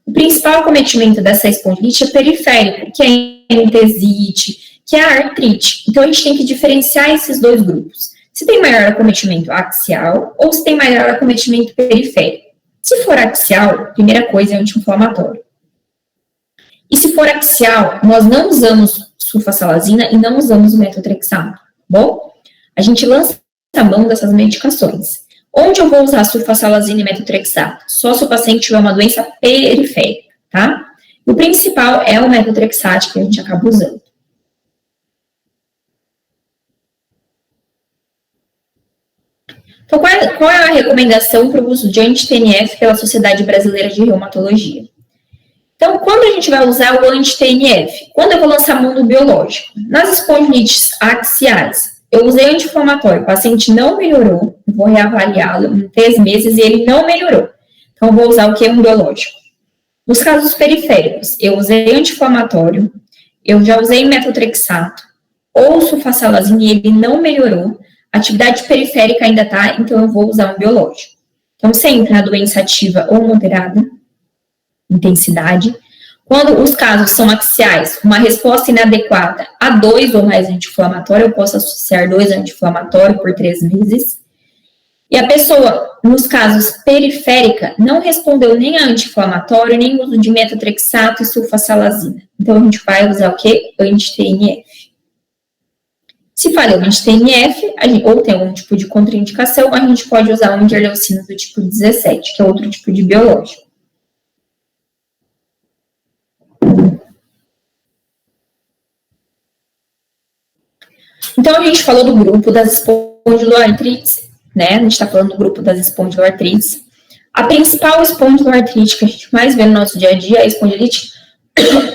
o principal acometimento dessa espondilite é periférico, que é a entesite, que é a artrite. Então, a gente tem que diferenciar esses dois grupos. Se tem maior acometimento axial ou se tem maior acometimento periférico. Se for axial, primeira coisa é anti-inflamatório. E se for axial, nós não usamos sulfasalazina e não usamos o metotrexato, bom? A gente lança a mão dessas medicações. Onde eu vou usar sulfasalazina e metotrexato? Só se o paciente tiver uma doença periférica, tá? O principal é o metotrexato que a gente acaba usando. Então, qual é a recomendação para o uso de anti-TNF pela Sociedade Brasileira de Reumatologia? Então, quando a gente vai usar o anti-TNF? Quando eu vou lançar a mão do biológico? Nas espondilites axiais, eu usei anti-inflamatório, o paciente não melhorou, eu vou reavaliá-lo em 3 meses e ele não melhorou. Então, eu vou usar o que? Um biológico. Nos casos periféricos, eu usei anti-inflamatório, eu já usei metotrexato ou sulfasalazina e ele não melhorou, a atividade periférica ainda tá, então eu vou usar um biológico. Então, sempre na doença ativa ou moderada, intensidade. Quando os casos são axiais, uma resposta inadequada a 2 ou mais anti-inflamatório, eu posso associar 2 anti-inflamatório por 3 meses. E a pessoa, nos casos periférica, não respondeu nem a anti-inflamatório, nem uso de metotrexato e sulfasalazina. Então, a gente vai usar o quê? Anti-TNF. Se falhou o anti-TNF, ou tem algum tipo de contraindicação, a gente pode usar um interleucina do tipo 17, que é outro tipo de biológico. Então, a gente falou do grupo das espondiloartrites, né? A gente está falando do grupo das espondiloartrites. A principal espondiloartrite que a gente mais vê no nosso dia a dia é a espondilite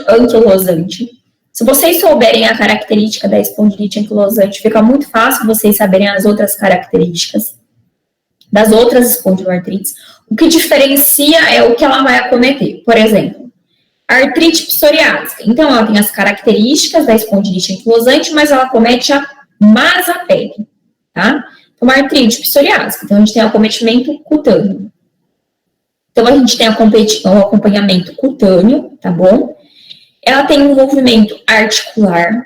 anquilosante. Se vocês souberem a característica da espondilite anquilosante, fica muito fácil vocês saberem as outras características das outras espondiloartrites. O que diferencia é o que ela vai acometer. Por exemplo, a artrite psoriásica. Então, ela tem as características da espondilite anquilosante, mas ela acomete mais a pele, tá? Então, a artrite psoriásica. Então, a gente tem acometimento cutâneo. Então, a gente tem o acompanhamento cutâneo, tá bom? Ela tem um envolvimento articular,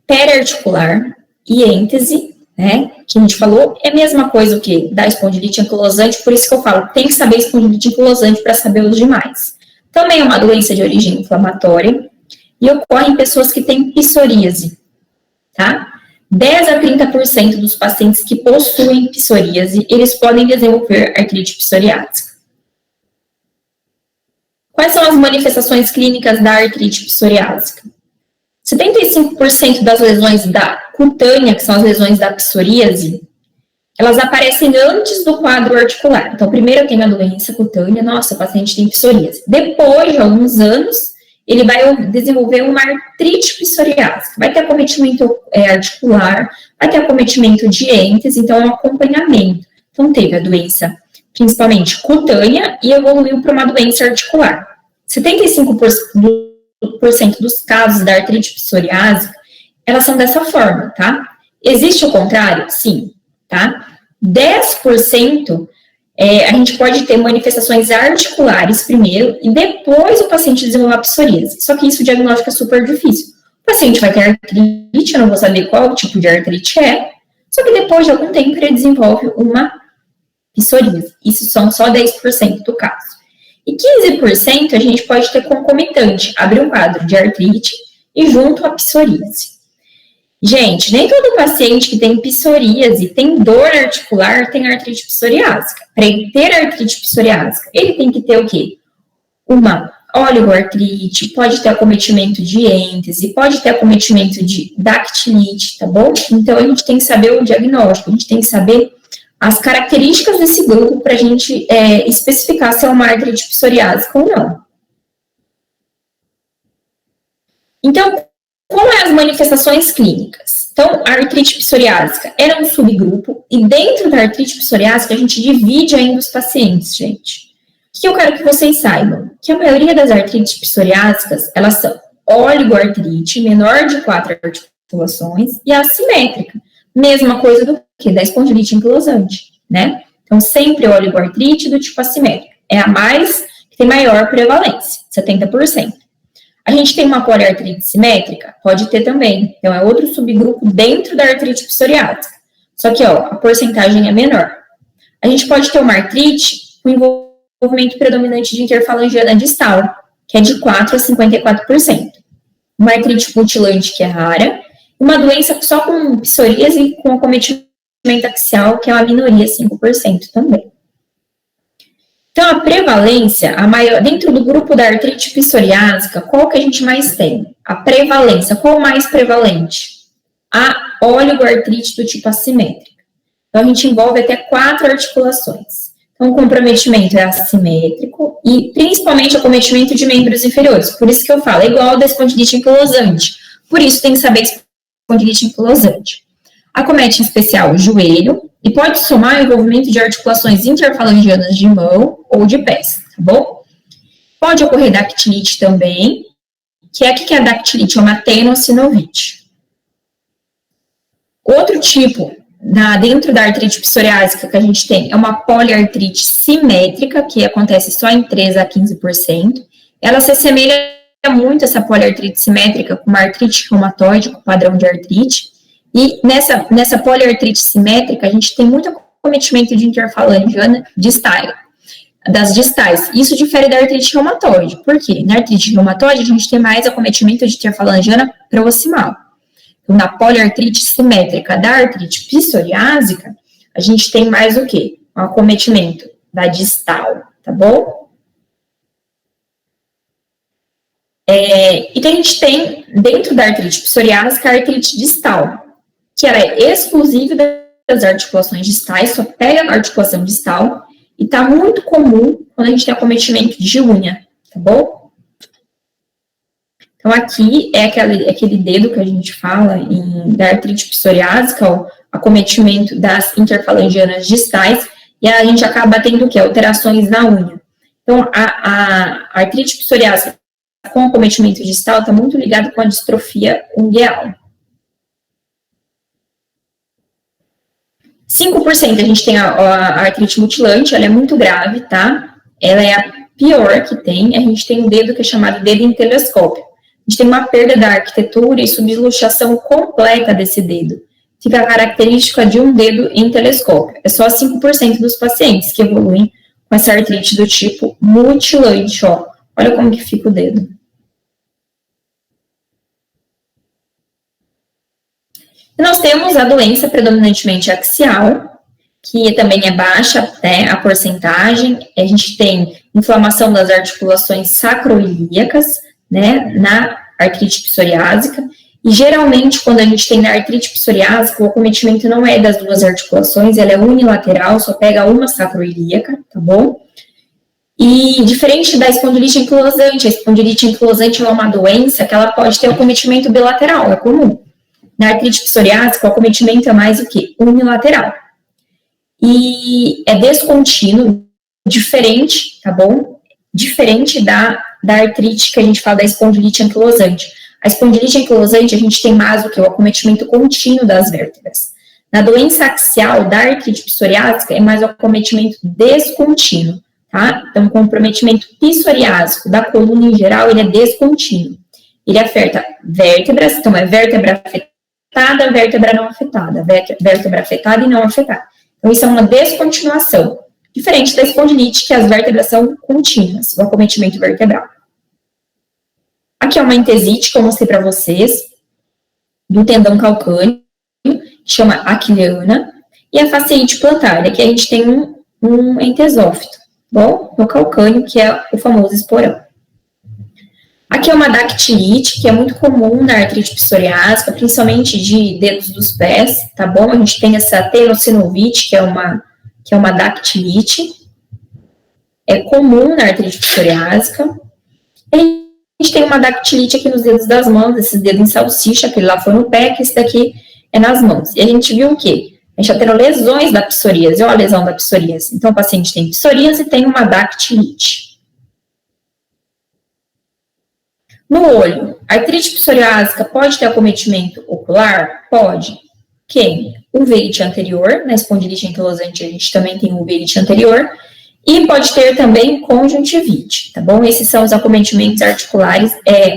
periarticular e êntese, né? Que a gente falou, é a mesma coisa o que da espondilite anquilosante, por isso que eu falo, tem que saber espondilite anquilosante para saber os demais. Também é uma doença de origem inflamatória e ocorre em pessoas que têm psoríase, tá? 10 a 30% dos pacientes que possuem psoríase, eles podem desenvolver artrite psoriásica. Quais são as manifestações clínicas da artrite psoriásica? 75% das lesões da cutânea, que são as lesões da psoríase, elas aparecem antes do quadro articular. Então, primeiro eu tenho a doença cutânea, nossa, o paciente tem psoríase. Depois de alguns anos, ele vai desenvolver uma artrite psoriásica. Vai ter acometimento articular, vai ter acometimento de êntese, então é um acompanhamento. Então, teve a doença principalmente cutânea e evoluiu para uma doença articular. 75% dos casos da artrite psoriásica, elas são dessa forma, tá? Existe o contrário? Sim, tá? 10% a gente pode ter manifestações articulares primeiro e depois o paciente desenvolver a psoríase. Só que isso o diagnóstico é super difícil. O paciente vai ter artrite, eu não vou saber qual tipo de artrite é, só que depois de algum tempo ele desenvolve uma psoríase. Isso são só 10% do caso. E 15% a gente pode ter concomitante, abrir um quadro de artrite e junto a psoríase. Gente, nem todo paciente que tem psoríase, tem dor articular, tem artrite psoriásica. Para ele ter artrite psoriásica, ele tem que ter o quê? Uma oligoartrite, pode ter acometimento de êntese, pode ter acometimento de dactilite, tá bom? Então, a gente tem que saber o diagnóstico, a gente tem que saber as características desse grupo para a gente especificar se é uma artrite psoriásica ou não. Então, quais as manifestações clínicas? Então, a artrite psoriásica era um subgrupo, e dentro da artrite psoriásica a gente divide ainda os pacientes, gente. O que eu quero que vocês saibam? Que a maioria das artrites psoriásicas, elas são oligoartrite, menor de 4 articulações, e assimétrica. Mesma coisa do que da espondilite anquilosante, né? Então, sempre oligoartrite do tipo assimétrico. É a mais, que tem maior prevalência, 70%. A gente tem uma poliartrite simétrica? Pode ter também. Então, é outro subgrupo dentro da artrite psoriásica. Só que, ó, a porcentagem é menor. A gente pode ter uma artrite com envolvimento predominante de interfalangiana distal, que é de 4 a 54%. Uma artrite mutilante, que é rara. Uma doença só com psoríase com acometimento axial, que é uma minoria, 5% também. Então, a prevalência, a maior, dentro do grupo da artrite psoriásica, qual que a gente mais tem? A prevalência, qual mais prevalente? A oligoartrite do tipo assimétrica. Então, a gente envolve até 4 articulações. Então, o comprometimento é assimétrico e, principalmente, acometimento de membros inferiores. Por isso que eu falo, é igual ao da espondilite anquilosante. Por isso, tem que saber espondilite anquilosante. Acomete em especial o joelho e pode somar o envolvimento de articulações interfalangianas de mão ou de pés, tá bom? Pode ocorrer dactilite também, que é o que é a dactilite? É uma tenossinovite. Outro tipo, dentro da artrite psoriásica que a gente tem, é uma poliartrite simétrica, que acontece só em 3 a 15%. Ela se assemelha muito a essa poliartrite simétrica com uma artrite reumatoide, com padrão de artrite. E nessa poliartrite simétrica, a gente tem muito acometimento de interfalangiana das distais. Isso difere da artrite reumatoide. Por quê? Na artrite reumatoide, a gente tem mais acometimento de interfalangiana proximal. Então, na poliartrite simétrica da artrite psoriásica, a gente tem mais o quê? Um acometimento da distal, tá bom? Então, a gente tem, dentro da artrite psoriásica, a artrite distal, que ela é exclusiva das articulações distais, só pega a articulação distal, e tá muito comum quando a gente tem acometimento de unha, tá bom? Então, aqui é aquele dedo que a gente fala da artrite psoriásica, o acometimento das interfalangianas distais, e a gente acaba tendo o quê? Alterações na unha. Então, a artrite psoriásica com acometimento distal está muito ligado com a distrofia ungueal. 5% a gente tem a artrite mutilante, ela é muito grave, tá? Ela é a pior que tem. A gente tem um dedo que é chamado dedo em telescópio. A gente tem uma perda da arquitetura e subluxação completa desse dedo. Fica a característica de um dedo em telescópio. É só 5% dos pacientes que evoluem com essa artrite do tipo mutilante, ó. Olha como que fica o dedo. E nós temos a doença predominantemente axial, que também é baixa, né, a porcentagem. A gente tem inflamação das articulações sacroilíacas, né, na artrite psoriásica. E geralmente, quando a gente tem na artrite psoriásica, o acometimento não é das duas articulações, ela é unilateral, só pega uma sacroilíaca, tá bom? E diferente da espondilite anquilosante, a espondilite anquilosante é uma doença que ela pode ter acometimento bilateral, é comum. Na artrite psoriásica, o acometimento é mais o quê? Unilateral. E é descontínuo, diferente, tá bom? Diferente da artrite que a gente fala da espondilite anquilosante. A espondilite anquilosante, a gente tem mais o quê? O acometimento contínuo das vértebras. Na doença axial da artrite psoriásica, é mais o acometimento descontínuo, tá? Então, o comprometimento psoriásico da coluna em geral, ele é descontínuo. Ele afeta vértebras, então é vértebra afetada, vértebra não afetada, vértebra afetada e não afetada. Então, isso é uma descontinuação, diferente da espondilite, que as vértebras são contínuas, o acometimento vertebral. Aqui é uma entesite que eu mostrei para vocês, do tendão calcâneo, que chama aquiliana, e a fasciite plantar, que a gente tem um entesófito, bom, no calcâneo, que é o famoso esporão. Aqui é uma dactilite, que é muito comum na artrite psoriásica, principalmente de dedos dos pés, tá bom? A gente tem essa tenossinovite, que é uma dactilite. É comum na artrite psoriásica. E a gente tem uma dactilite aqui nos dedos das mãos, esses dedos em salsicha, aquele lá foi no pé, que esse daqui é nas mãos. E a gente viu o quê? A gente está tendo lesões da psoríase, olha a lesão da psoríase. Então, o paciente tem psoríase e tem uma dactilite. No olho, a artrite psoriásica pode ter acometimento ocular? Pode. Quem? Uveíte anterior, na espondilite anquilosante a gente também tem uveíte anterior, e pode ter também conjuntivite, tá bom? Esses são os acometimentos articulares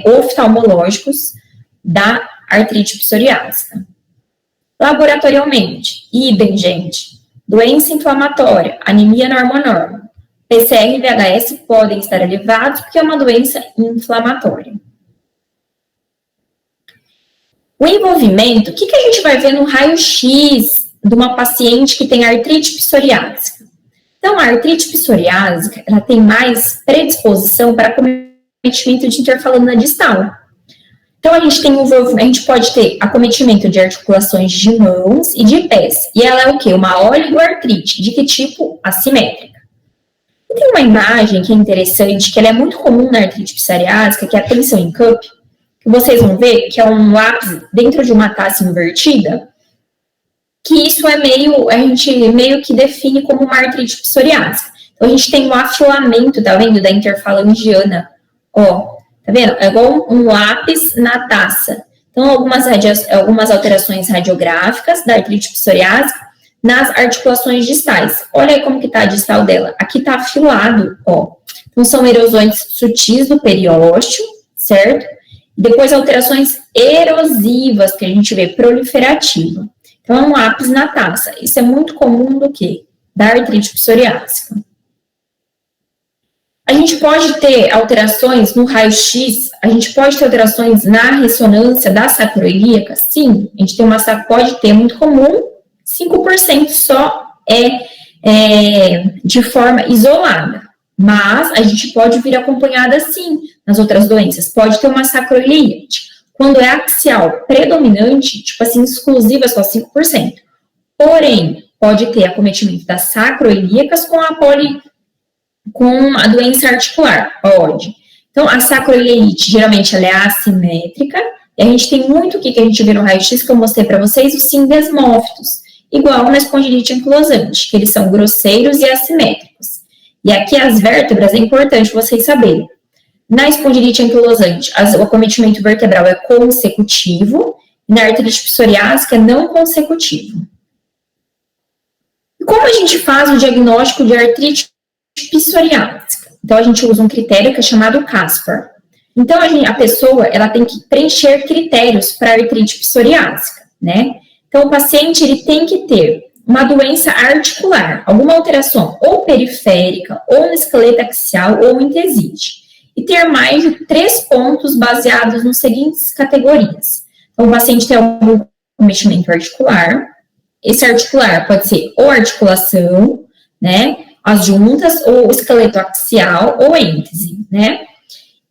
oftalmológicos da artrite psoriásica. Laboratorialmente, idem, gente, doença inflamatória, anemia normonorme, PCR e VHS podem estar elevados porque é uma doença inflamatória. O envolvimento, o que a gente vai ver no raio-x de uma paciente que tem artrite psoriásica? Então, a artrite psoriásica, ela tem mais predisposição para acometimento de interfalana distal. Então, a gente pode ter acometimento de articulações de mãos e de pés. E ela é o quê? Uma oligoartrite. De que tipo? Assimétrica. E tem uma imagem que é interessante, que ela é muito comum na artrite psoriásica, que é a tensão em cup, que vocês vão ver que é um lápis dentro de uma taça invertida, que isso a gente meio que define como uma artrite psoriásica. Então, a gente tem um afilamento, tá vendo, da interfalangiana, ó, tá vendo? É igual um lápis na taça. Então, algumas alterações radiográficas da artrite psoriásica nas articulações distais. Olha aí como que tá a distal dela. Aqui tá afilado, ó. Então, são erosões sutis do periósteo, certo? E depois alterações erosivas, que a gente vê proliferativa. Então, é um lápis na taça. Isso é muito comum do quê? Da artrite psoriásica. A gente pode ter alterações no raio-x, a gente pode ter alterações na ressonância da sacroiliaca? Sim, a gente pode ter, muito comum, 5% só de forma isolada. Mas a gente pode vir acompanhada, sim, nas outras doenças. Pode ter uma sacroiliite. Quando é axial predominante, tipo assim, exclusiva, só 5%. Porém, pode ter acometimento das sacroiliacas com a doença articular, pode. Então, a sacroileite, geralmente, ela é assimétrica, e a gente tem muito o que a gente vê no raio-x, que eu mostrei para vocês, os sindesmófitos, igual na espondilite anquilosante, que eles são grosseiros e assimétricos. E aqui as vértebras, é importante vocês saberem. Na espondilite anquilosante, o acometimento vertebral é consecutivo, e na artrite psoriásica é não consecutivo. E como a gente faz o diagnóstico de artrite psoriásica? Então, a gente usa um critério que é chamado CASPAR. Então, a pessoa, ela tem que preencher critérios para artrite psoriásica, né? Então, o paciente, ele tem que ter uma doença articular, alguma alteração ou periférica, ou no esqueleto axial, ou intesite. E ter mais de 3 pontos baseados nas seguintes categorias. Então, o paciente tem algum acometimento articular. Esse articular pode ser ou articulação, né? As juntas, ou esqueleto axial, ou êntese, né?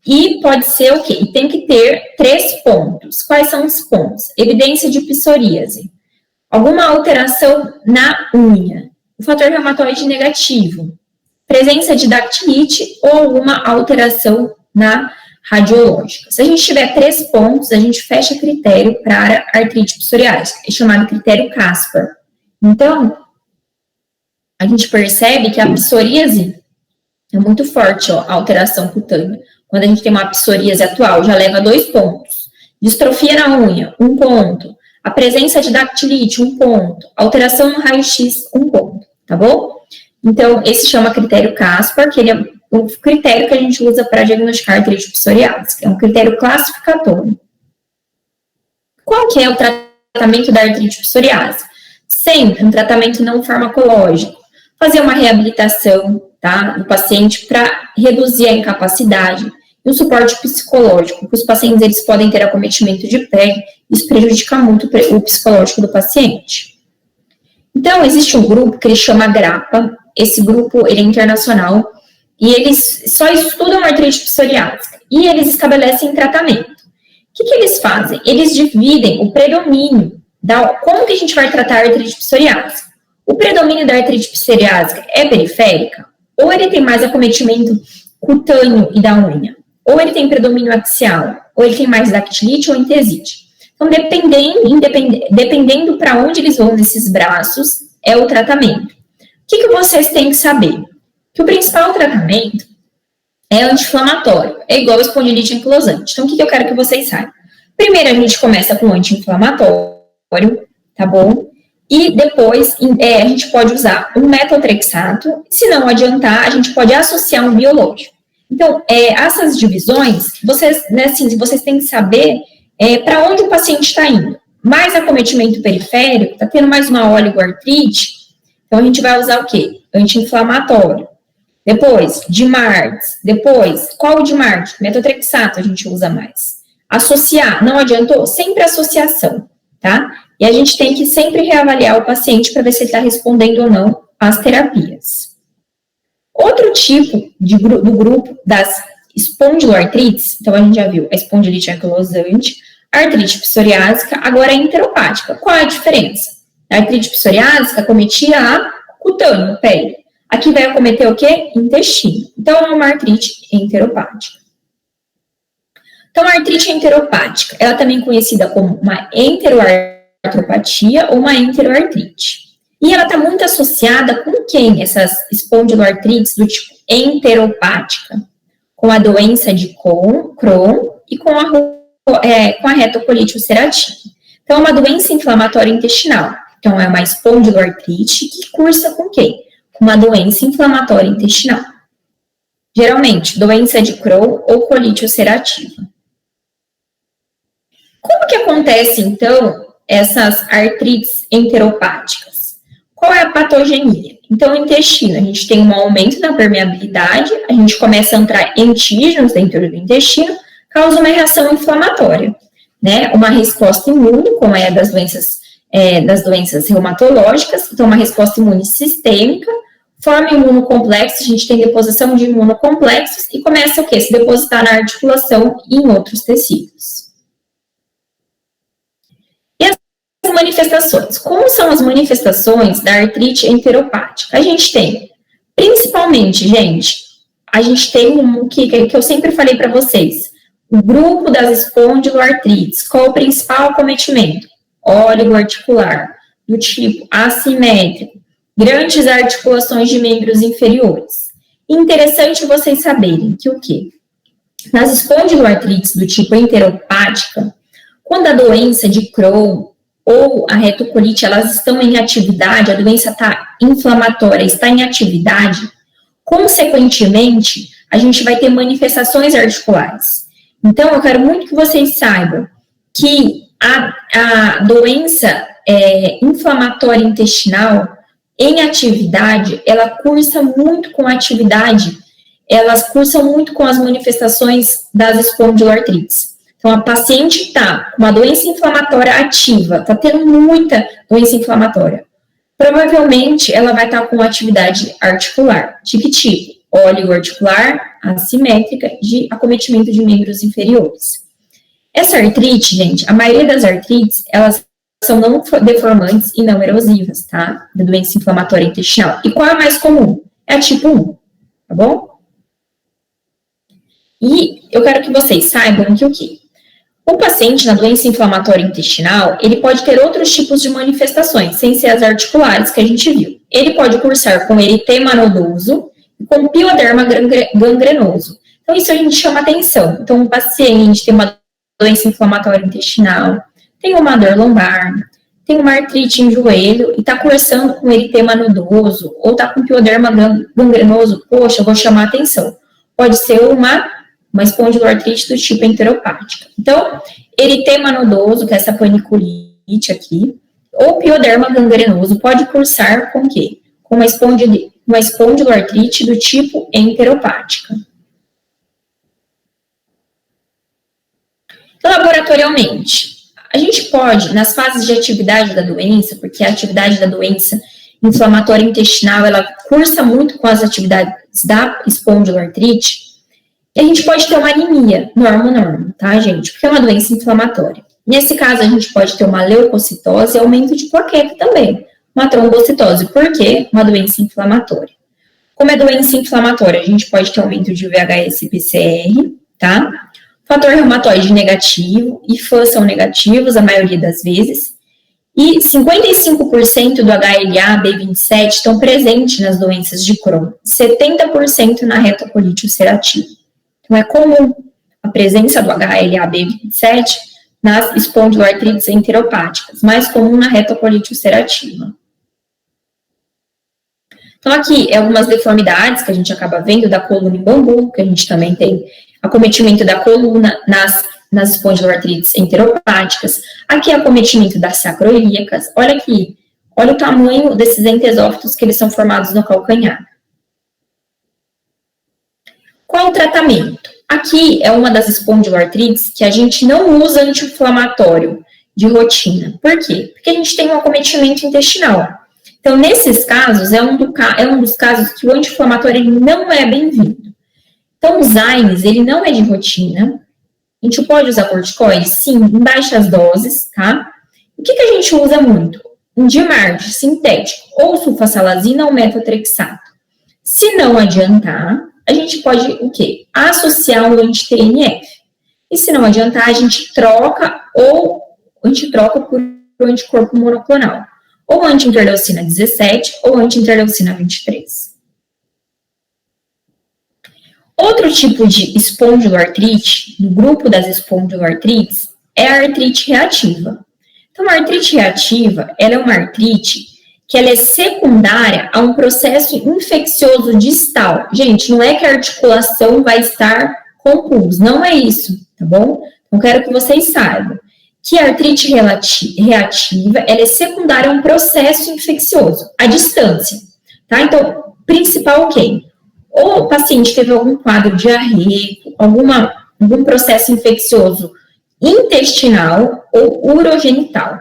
E pode ser o quê? E tem que ter 3 pontos. Quais são os pontos? Evidência de psoríase. Alguma alteração na unha. O fator reumatoide negativo. Presença de dactilite ou alguma alteração na radiológica. Se a gente tiver 3 pontos, a gente fecha critério para artrite psoriásica. É chamado critério CASPAR. Então, a gente percebe que a psoríase é muito forte, ó, a alteração cutânea. Quando a gente tem uma psoríase atual, já leva 2 pontos. Distrofia na unha, 1 ponto. A presença de dactilite, 1 ponto. Alteração no raio-x, 1 ponto, tá bom? Então, esse chama critério CASPAR, que ele é o critério que a gente usa para diagnosticar artrite psoriásica. É um critério classificatório. Qual que é o tratamento da artrite psoriásica? Sempre um tratamento não farmacológico. Fazer uma reabilitação, tá, do paciente para reduzir a incapacidade. E um suporte psicológico, porque os pacientes eles podem ter acometimento de pele, isso prejudica muito o psicológico do paciente. Então, existe um grupo que ele chama GRAPPA, esse grupo ele é internacional, e eles só estudam artrite psoriásica. e eles estabelecem tratamento. O que eles fazem? Eles dividem o predomínio como que a gente vai tratar a artrite psoriásica. O predomínio da artrite psoriásica é periférica? Ou ele tem mais acometimento cutâneo e da unha? Ou ele tem predomínio axial? Ou ele tem mais dactilite ou entesite? Então, dependendo para onde eles vão nesses braços, é o tratamento. O que vocês têm que saber? Que o principal tratamento é anti-inflamatório, é igual a espondilite anquilosante. Então, o que eu quero que vocês saibam? Primeiro, a gente começa com anti-inflamatório, tá bom? E depois, a gente pode usar um metotrexato. Se não adiantar, a gente pode associar um biológico. Então, essas divisões, vocês têm que saber para onde o paciente está indo. Mais acometimento periférico, está tendo mais uma oligoartrite, então a gente vai usar o quê? Anti-inflamatório. Depois, DMARDs. Depois, qual o DMARD? Metotrexato a gente usa mais. Associar, não adiantou? Sempre associação, tá? E a gente tem que sempre reavaliar o paciente para ver se ele está respondendo ou não às terapias. Outro tipo do grupo das espondiloartrites, então a gente já viu a espondilite anquilosante, a artrite psoriásica, agora é enteropática. Qual é a diferença? A artrite psoriásica acometia a cutâneo, pele. Aqui vai acometer o quê? Intestino. Então, é uma artrite enteropática. Então, a artrite enteropática, ela é também conhecida como uma enteroartropatia ou uma enteroartrite. E ela está muito associada com quem? Essas espondiloartrites do tipo enteropática? Com a doença de Crohn e com a retocolite ulcerativa. Então, é uma doença inflamatória intestinal. Então, é uma espondiloartrite que cursa com quem? Com uma doença inflamatória intestinal. Geralmente, doença de Crohn ou colite ulcerativa. Como que acontece, então, essas artrites enteropáticas? Qual é a patogenia? Então, o intestino, a gente tem um aumento da permeabilidade, a gente começa a entrar antígenos dentro do intestino, causa uma reação inflamatória, né? Uma resposta imune, como é das doenças reumatológicas, então uma resposta imune sistêmica, forma imunocomplexo, a gente tem deposição de imunocomplexos e começa o quê? Se depositar na articulação e em outros tecidos. E as manifestações. Como são as manifestações da artrite enteropática? A gente tem, principalmente, a gente tem um que eu sempre falei para vocês, o grupo das espondiloartrites. Qual o principal acometimento? Oligoarticular, do tipo assimétrico, grandes articulações de membros inferiores. Interessante vocês saberem que o quê? Nas espondiloartrites do tipo enteropática, quando a doença de Crohn ou a retocolite, elas estão em atividade, a doença está inflamatória, está em atividade, consequentemente, a gente vai ter manifestações articulares. Então, eu quero muito que vocês saibam que a doença inflamatória intestinal em atividade, ela cursa muito com a atividade, elas cursam muito com as manifestações das espondiloartrites. Então, a paciente está com uma doença inflamatória ativa, está tendo muita doença inflamatória. Provavelmente, ela vai estar com atividade articular, de que tipo? Oligoarticular, assimétrica, de acometimento de membros inferiores. Essa artrite, a maioria das artrites, elas são não deformantes e não erosivas, tá? Da doença inflamatória intestinal. E qual é a mais comum? É a tipo 1, tá bom? E eu quero que vocês saibam que o quê? O paciente na doença inflamatória intestinal, ele pode ter outros tipos de manifestações, sem ser as articulares que a gente viu. Ele pode cursar com eritema nodoso e com pioderma gangrenoso. Então, isso a gente chama atenção. Então, um paciente tem uma doença inflamatória intestinal, tem uma dor lombar, tem uma artrite em joelho e está cursando com eritema nodoso ou está com pioderma gangrenoso, poxa, eu vou chamar atenção. Pode ser uma espondiloartrite do tipo enteropática. Então, eritema nodoso, que é essa paniculite aqui, ou pioderma gangrenoso, pode cursar com o quê? Com uma espondiloartrite do tipo enteropática. Laboratorialmente, a gente pode, nas fases de atividade da doença, porque a atividade da doença inflamatória intestinal, ela cursa muito com as atividades da espondiloartrite, E a gente pode ter uma anemia normo, tá, gente? Porque é uma doença inflamatória. Nesse caso, a gente pode ter uma leucocitose e aumento de plaqueta também. Uma trombocitose, por quê? Uma doença inflamatória. Como é doença inflamatória, a gente pode ter aumento de VHS e PCR, tá? Fator reumatoide negativo e FAS são negativos a maioria das vezes. E 55% do HLA-B27 estão presentes nas doenças de Crohn, 70% na retocolite ulcerativa. Então, é comum a presença do HLA-B27 nas espondiloartrites enteropáticas, mais comum na retocolite ulcerativa. Então, aqui é algumas deformidades que a gente acaba vendo da coluna em bambu, que a gente também tem acometimento da coluna nas espondiloartrites enteropáticas. Aqui é acometimento das sacroiliacas. Olha aqui, olha o tamanho desses entesófitos que eles são formados no calcanhar. Qual o tratamento? Aqui é uma das espondiloartrites que a gente não usa anti-inflamatório de rotina. Por quê? Porque a gente tem um acometimento intestinal. Então, nesses casos, é um dos casos que o anti-inflamatório não é bem-vindo. Então, o Zymes, ele não é de rotina. A gente pode usar corticoides? Sim, em baixas doses, tá? O que a gente usa muito? Um Dimard sintético, ou sulfasalazina ou metotrexato. Se não adiantar, a gente pode, o quê? Associar um anti-TNF. E se não adiantar, a gente troca por um anticorpo monoclonal. Ou anti-interleucina 17 ou anti-interleucina 23. Outro tipo de espondiloartrite, no grupo das espondiloartrites, é a artrite reativa. Então, a artrite reativa, ela é uma artrite que ela é secundária a um processo infeccioso distal. Gente, não é que a articulação vai estar com pus, não é isso, tá bom? Então, quero que vocês saibam que a artrite reativa, ela é secundária a um processo infeccioso, à distância, tá? Então, principal quem? Ou o paciente teve algum quadro diarreico, algum processo infeccioso intestinal ou urogenital.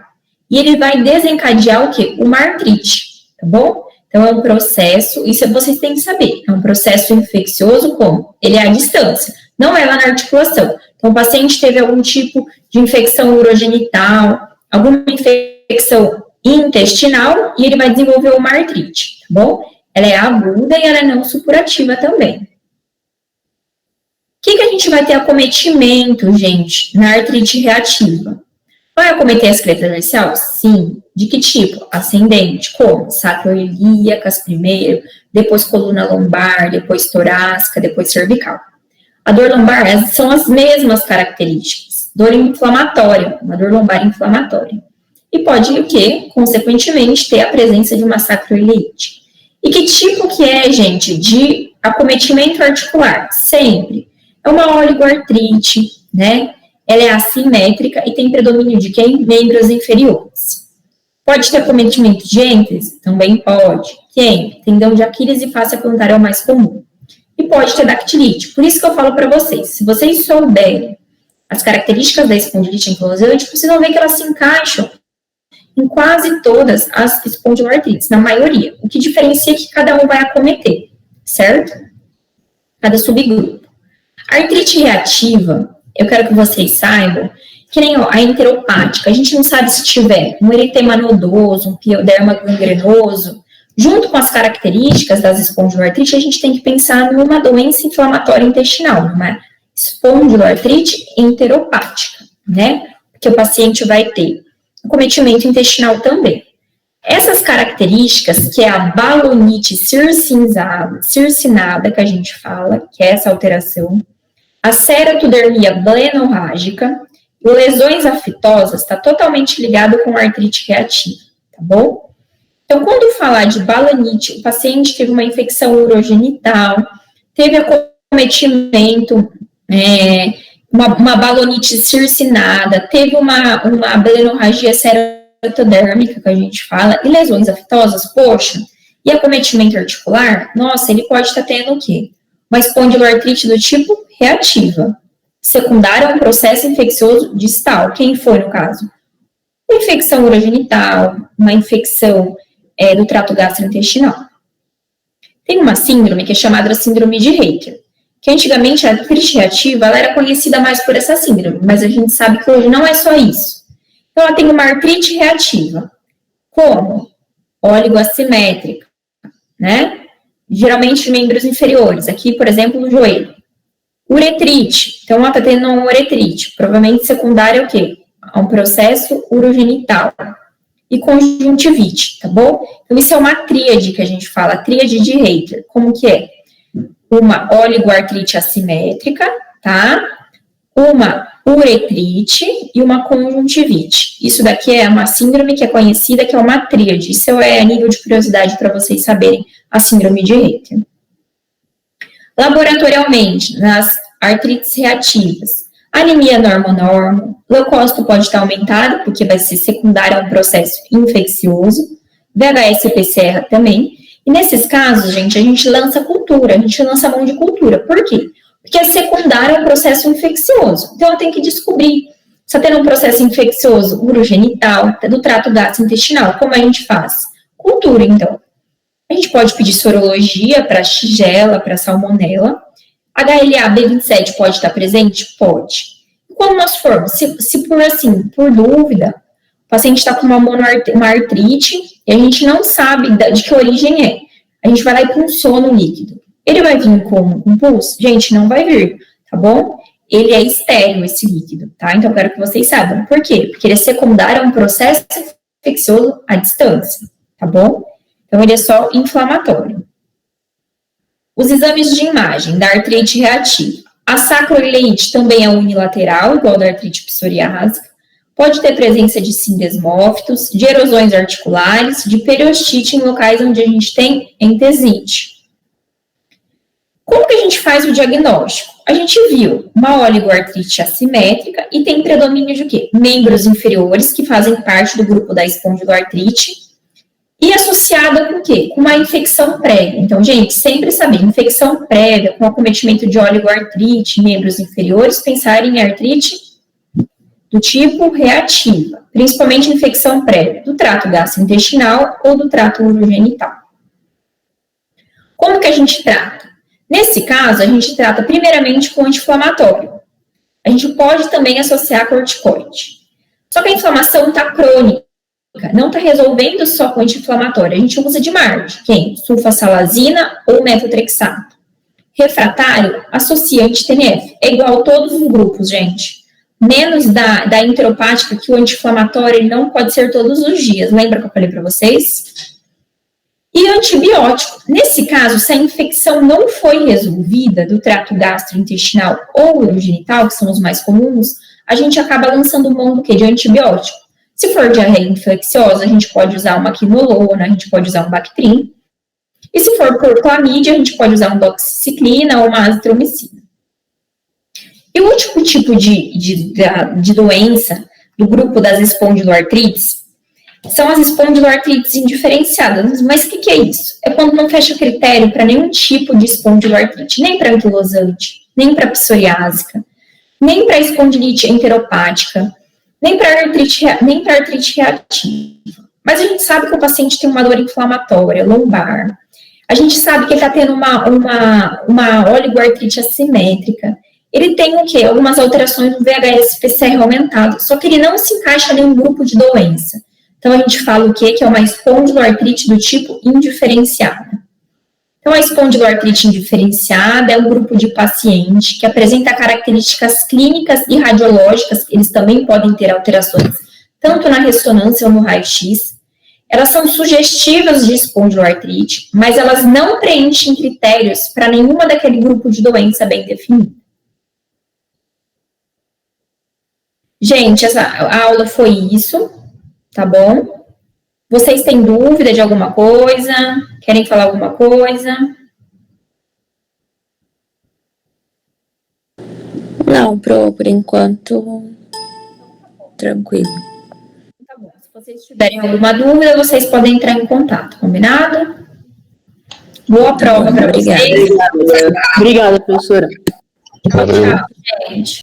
E ele vai desencadear o quê? Uma artrite, tá bom? Então, é um processo, isso vocês têm que saber, é um processo infeccioso como? Ele é à distância, não é lá na articulação. Então, o paciente teve algum tipo de infecção urogenital, alguma infecção intestinal, e ele vai desenvolver uma artrite, tá bom? Ela é aguda e ela é não supurativa também. O que a gente vai ter acometimento, gente, na artrite reativa? Vai acometer a esqueleta dorsal? Sim. De que tipo? Ascendente. Como? Sacroiliacas primeiro, depois coluna lombar, depois torácica, depois cervical. A dor lombar são as mesmas características. Dor inflamatória, uma dor lombar inflamatória. E pode, o quê? Consequentemente, ter a presença de uma sacroileite. E que tipo que é, gente, de acometimento articular? Sempre. É uma oligoartrite, né? Ela é assimétrica e tem predomínio de quem? Membros inferiores. Pode ter acometimento de ênfise? Também pode. Quem? Tendão de Aquiles e fáscia plantar é o mais comum. E pode ter dactilite. Por isso que eu falo para vocês, se vocês souberem as características da espondilite anquilosante, vocês vão ver que elas se encaixam em quase todas as espondiloartrites, na maioria. O que diferencia é que cada um vai acometer, certo? Cada subgrupo. A artrite reativa, eu quero que vocês saibam, que nem a enteropática, a gente não sabe se tiver um eritema nodoso, um pioderma gangrenoso, junto com as características das espondiloartrites, a gente tem que pensar numa doença inflamatória intestinal, numa espondiloartrite enteropática, né? Porque o paciente vai ter acometimento intestinal também. Essas características, que é a balonite circinada, que a gente fala, que é essa alteração, a ceratodermia blenorrágica e lesões afitosas, está totalmente ligado com a artrite reativa, tá bom? Então, quando falar de balonite, o paciente teve uma infecção urogenital, teve acometimento, uma balonite circinada, teve uma blenorragia cerotodérmica, que a gente fala, e lesões afitosas, poxa, e acometimento articular, nossa, ele pode estar tendo o quê? Uma espondiloartrite do tipo reativa, secundária a um processo infeccioso distal. Quem foi, no caso? Uma infecção urogenital, uma infecção do trato gastrointestinal. Tem uma síndrome que é chamada síndrome de Reiter. que antigamente a artrite reativa ela era conhecida mais por essa síndrome, mas a gente sabe que hoje não é só isso. Então, ela tem uma artrite reativa, como oligoassimétrica, né? Geralmente membros inferiores, aqui, por exemplo, no joelho. Uretrite, então ela está tendo uma uretrite, provavelmente secundária é o quê? A um processo urogenital. E conjuntivite, tá bom? Então, isso é uma tríade que a gente fala, a tríade de Reiter. Como que é? Uma oligoartrite assimétrica, tá? Uma uretrite e uma conjuntivite. Isso daqui é uma síndrome que é conhecida, que é uma tríade. Isso é a nível de curiosidade para vocês saberem a síndrome de Reiter. Laboratorialmente, nas artrites reativas, anemia normo-normo, leucócito pode estar aumentado, porque vai ser secundário a um processo infeccioso, VHS-PCR também, e nesses casos, gente, a gente lança cultura, a gente lança mão de cultura. Por quê? Porque é secundário a um processo infeccioso. Então, eu tenho que descobrir se está tendo um processo infeccioso urogenital, do trato gastrointestinal. Como a gente faz? Cultura, então. A gente pode pedir sorologia para Shigella, para Salmonella. HLA-B27 pode estar presente? Pode. E quando nós formos, se por dúvida, o paciente está com uma artrite e a gente não sabe de que origem é, a gente vai lá e punciona o líquido. Ele vai vir com um pulso? Gente, não vai vir, tá bom? Ele é estéril, esse líquido, tá? Então, eu quero que vocês saibam. Por quê? Porque ele é secundário a um processo infeccioso à distância, tá bom? Então, ele é só inflamatório. Os exames de imagem da artrite reativa. A sacroileite também é unilateral, igual da artrite psoriásica. Pode ter presença de sindesmófitos, de erosões articulares, de periostite em locais onde a gente tem entesite. Como que a gente faz o diagnóstico? A gente viu uma oligoartrite assimétrica e tem predomínio de o quê? Membros inferiores, que fazem parte do grupo da espondiloartrite, e associada com o quê? Com uma infecção prévia. Então, gente, sempre saber, infecção prévia, com acometimento de oligoartrite em membros inferiores, pensar em artrite do tipo reativa, principalmente infecção prévia do trato gastrointestinal ou do trato urogenital. Como que a gente trata? Nesse caso, a gente trata primeiramente com anti-inflamatório. A gente pode também associar corticoide. Só que a inflamação está crônica, não está resolvendo só com anti-inflamatório. A gente usa de margem, quem? Sulfasalazina ou metotrexato. Refratário, associa anti-TNF. É igual a todos os grupos, gente. Menos da enteropática, que o anti-inflamatório ele não pode ser todos os dias. Lembra que eu falei para vocês? E antibiótico. Nesse caso, se a infecção não foi resolvida do trato gastrointestinal ou urogenital, que são os mais comuns, a gente acaba lançando mão do quê? De antibiótico. Se for diarreia infecciosa, a gente pode usar uma quinolona, a gente pode usar um Bactrim. E se for por clamídia, a gente pode usar um doxiciclina ou uma azitromicina. E o último tipo de doença do grupo das espondiloartrites são as espondiloartrites indiferenciadas. Mas o que é isso? É quando não fecha critério para nenhum tipo de espondiloartrite, nem para anquilosante, nem para psoriásica, nem para espondilite enteropática, nem para artrite reativa. Mas a gente sabe que o paciente tem uma dor inflamatória, lombar. A gente sabe que ele está tendo uma oligoartrite assimétrica. Ele tem o quê? Algumas alterações no VHS-PCR aumentado, só que ele não se encaixa em nenhum grupo de doença. Então, a gente fala o quê? Que é uma espondiloartrite do tipo indiferenciada. Então, a espondiloartrite indiferenciada é um grupo de paciente que apresenta características clínicas e radiológicas, eles também podem ter alterações, tanto na ressonância ou no raio-x. Elas são sugestivas de espondiloartrite, mas elas não preenchem critérios para nenhuma daquele grupo de doença bem definido. Gente, a aula foi isso, tá bom? Vocês têm dúvida de alguma coisa? Querem falar alguma coisa? Não, por enquanto, tranquilo. Tá bom. Se vocês tiverem alguma dúvida, vocês podem entrar em contato, combinado? Boa prova para vocês. Obrigada, professora. Tchau, tchau, gente.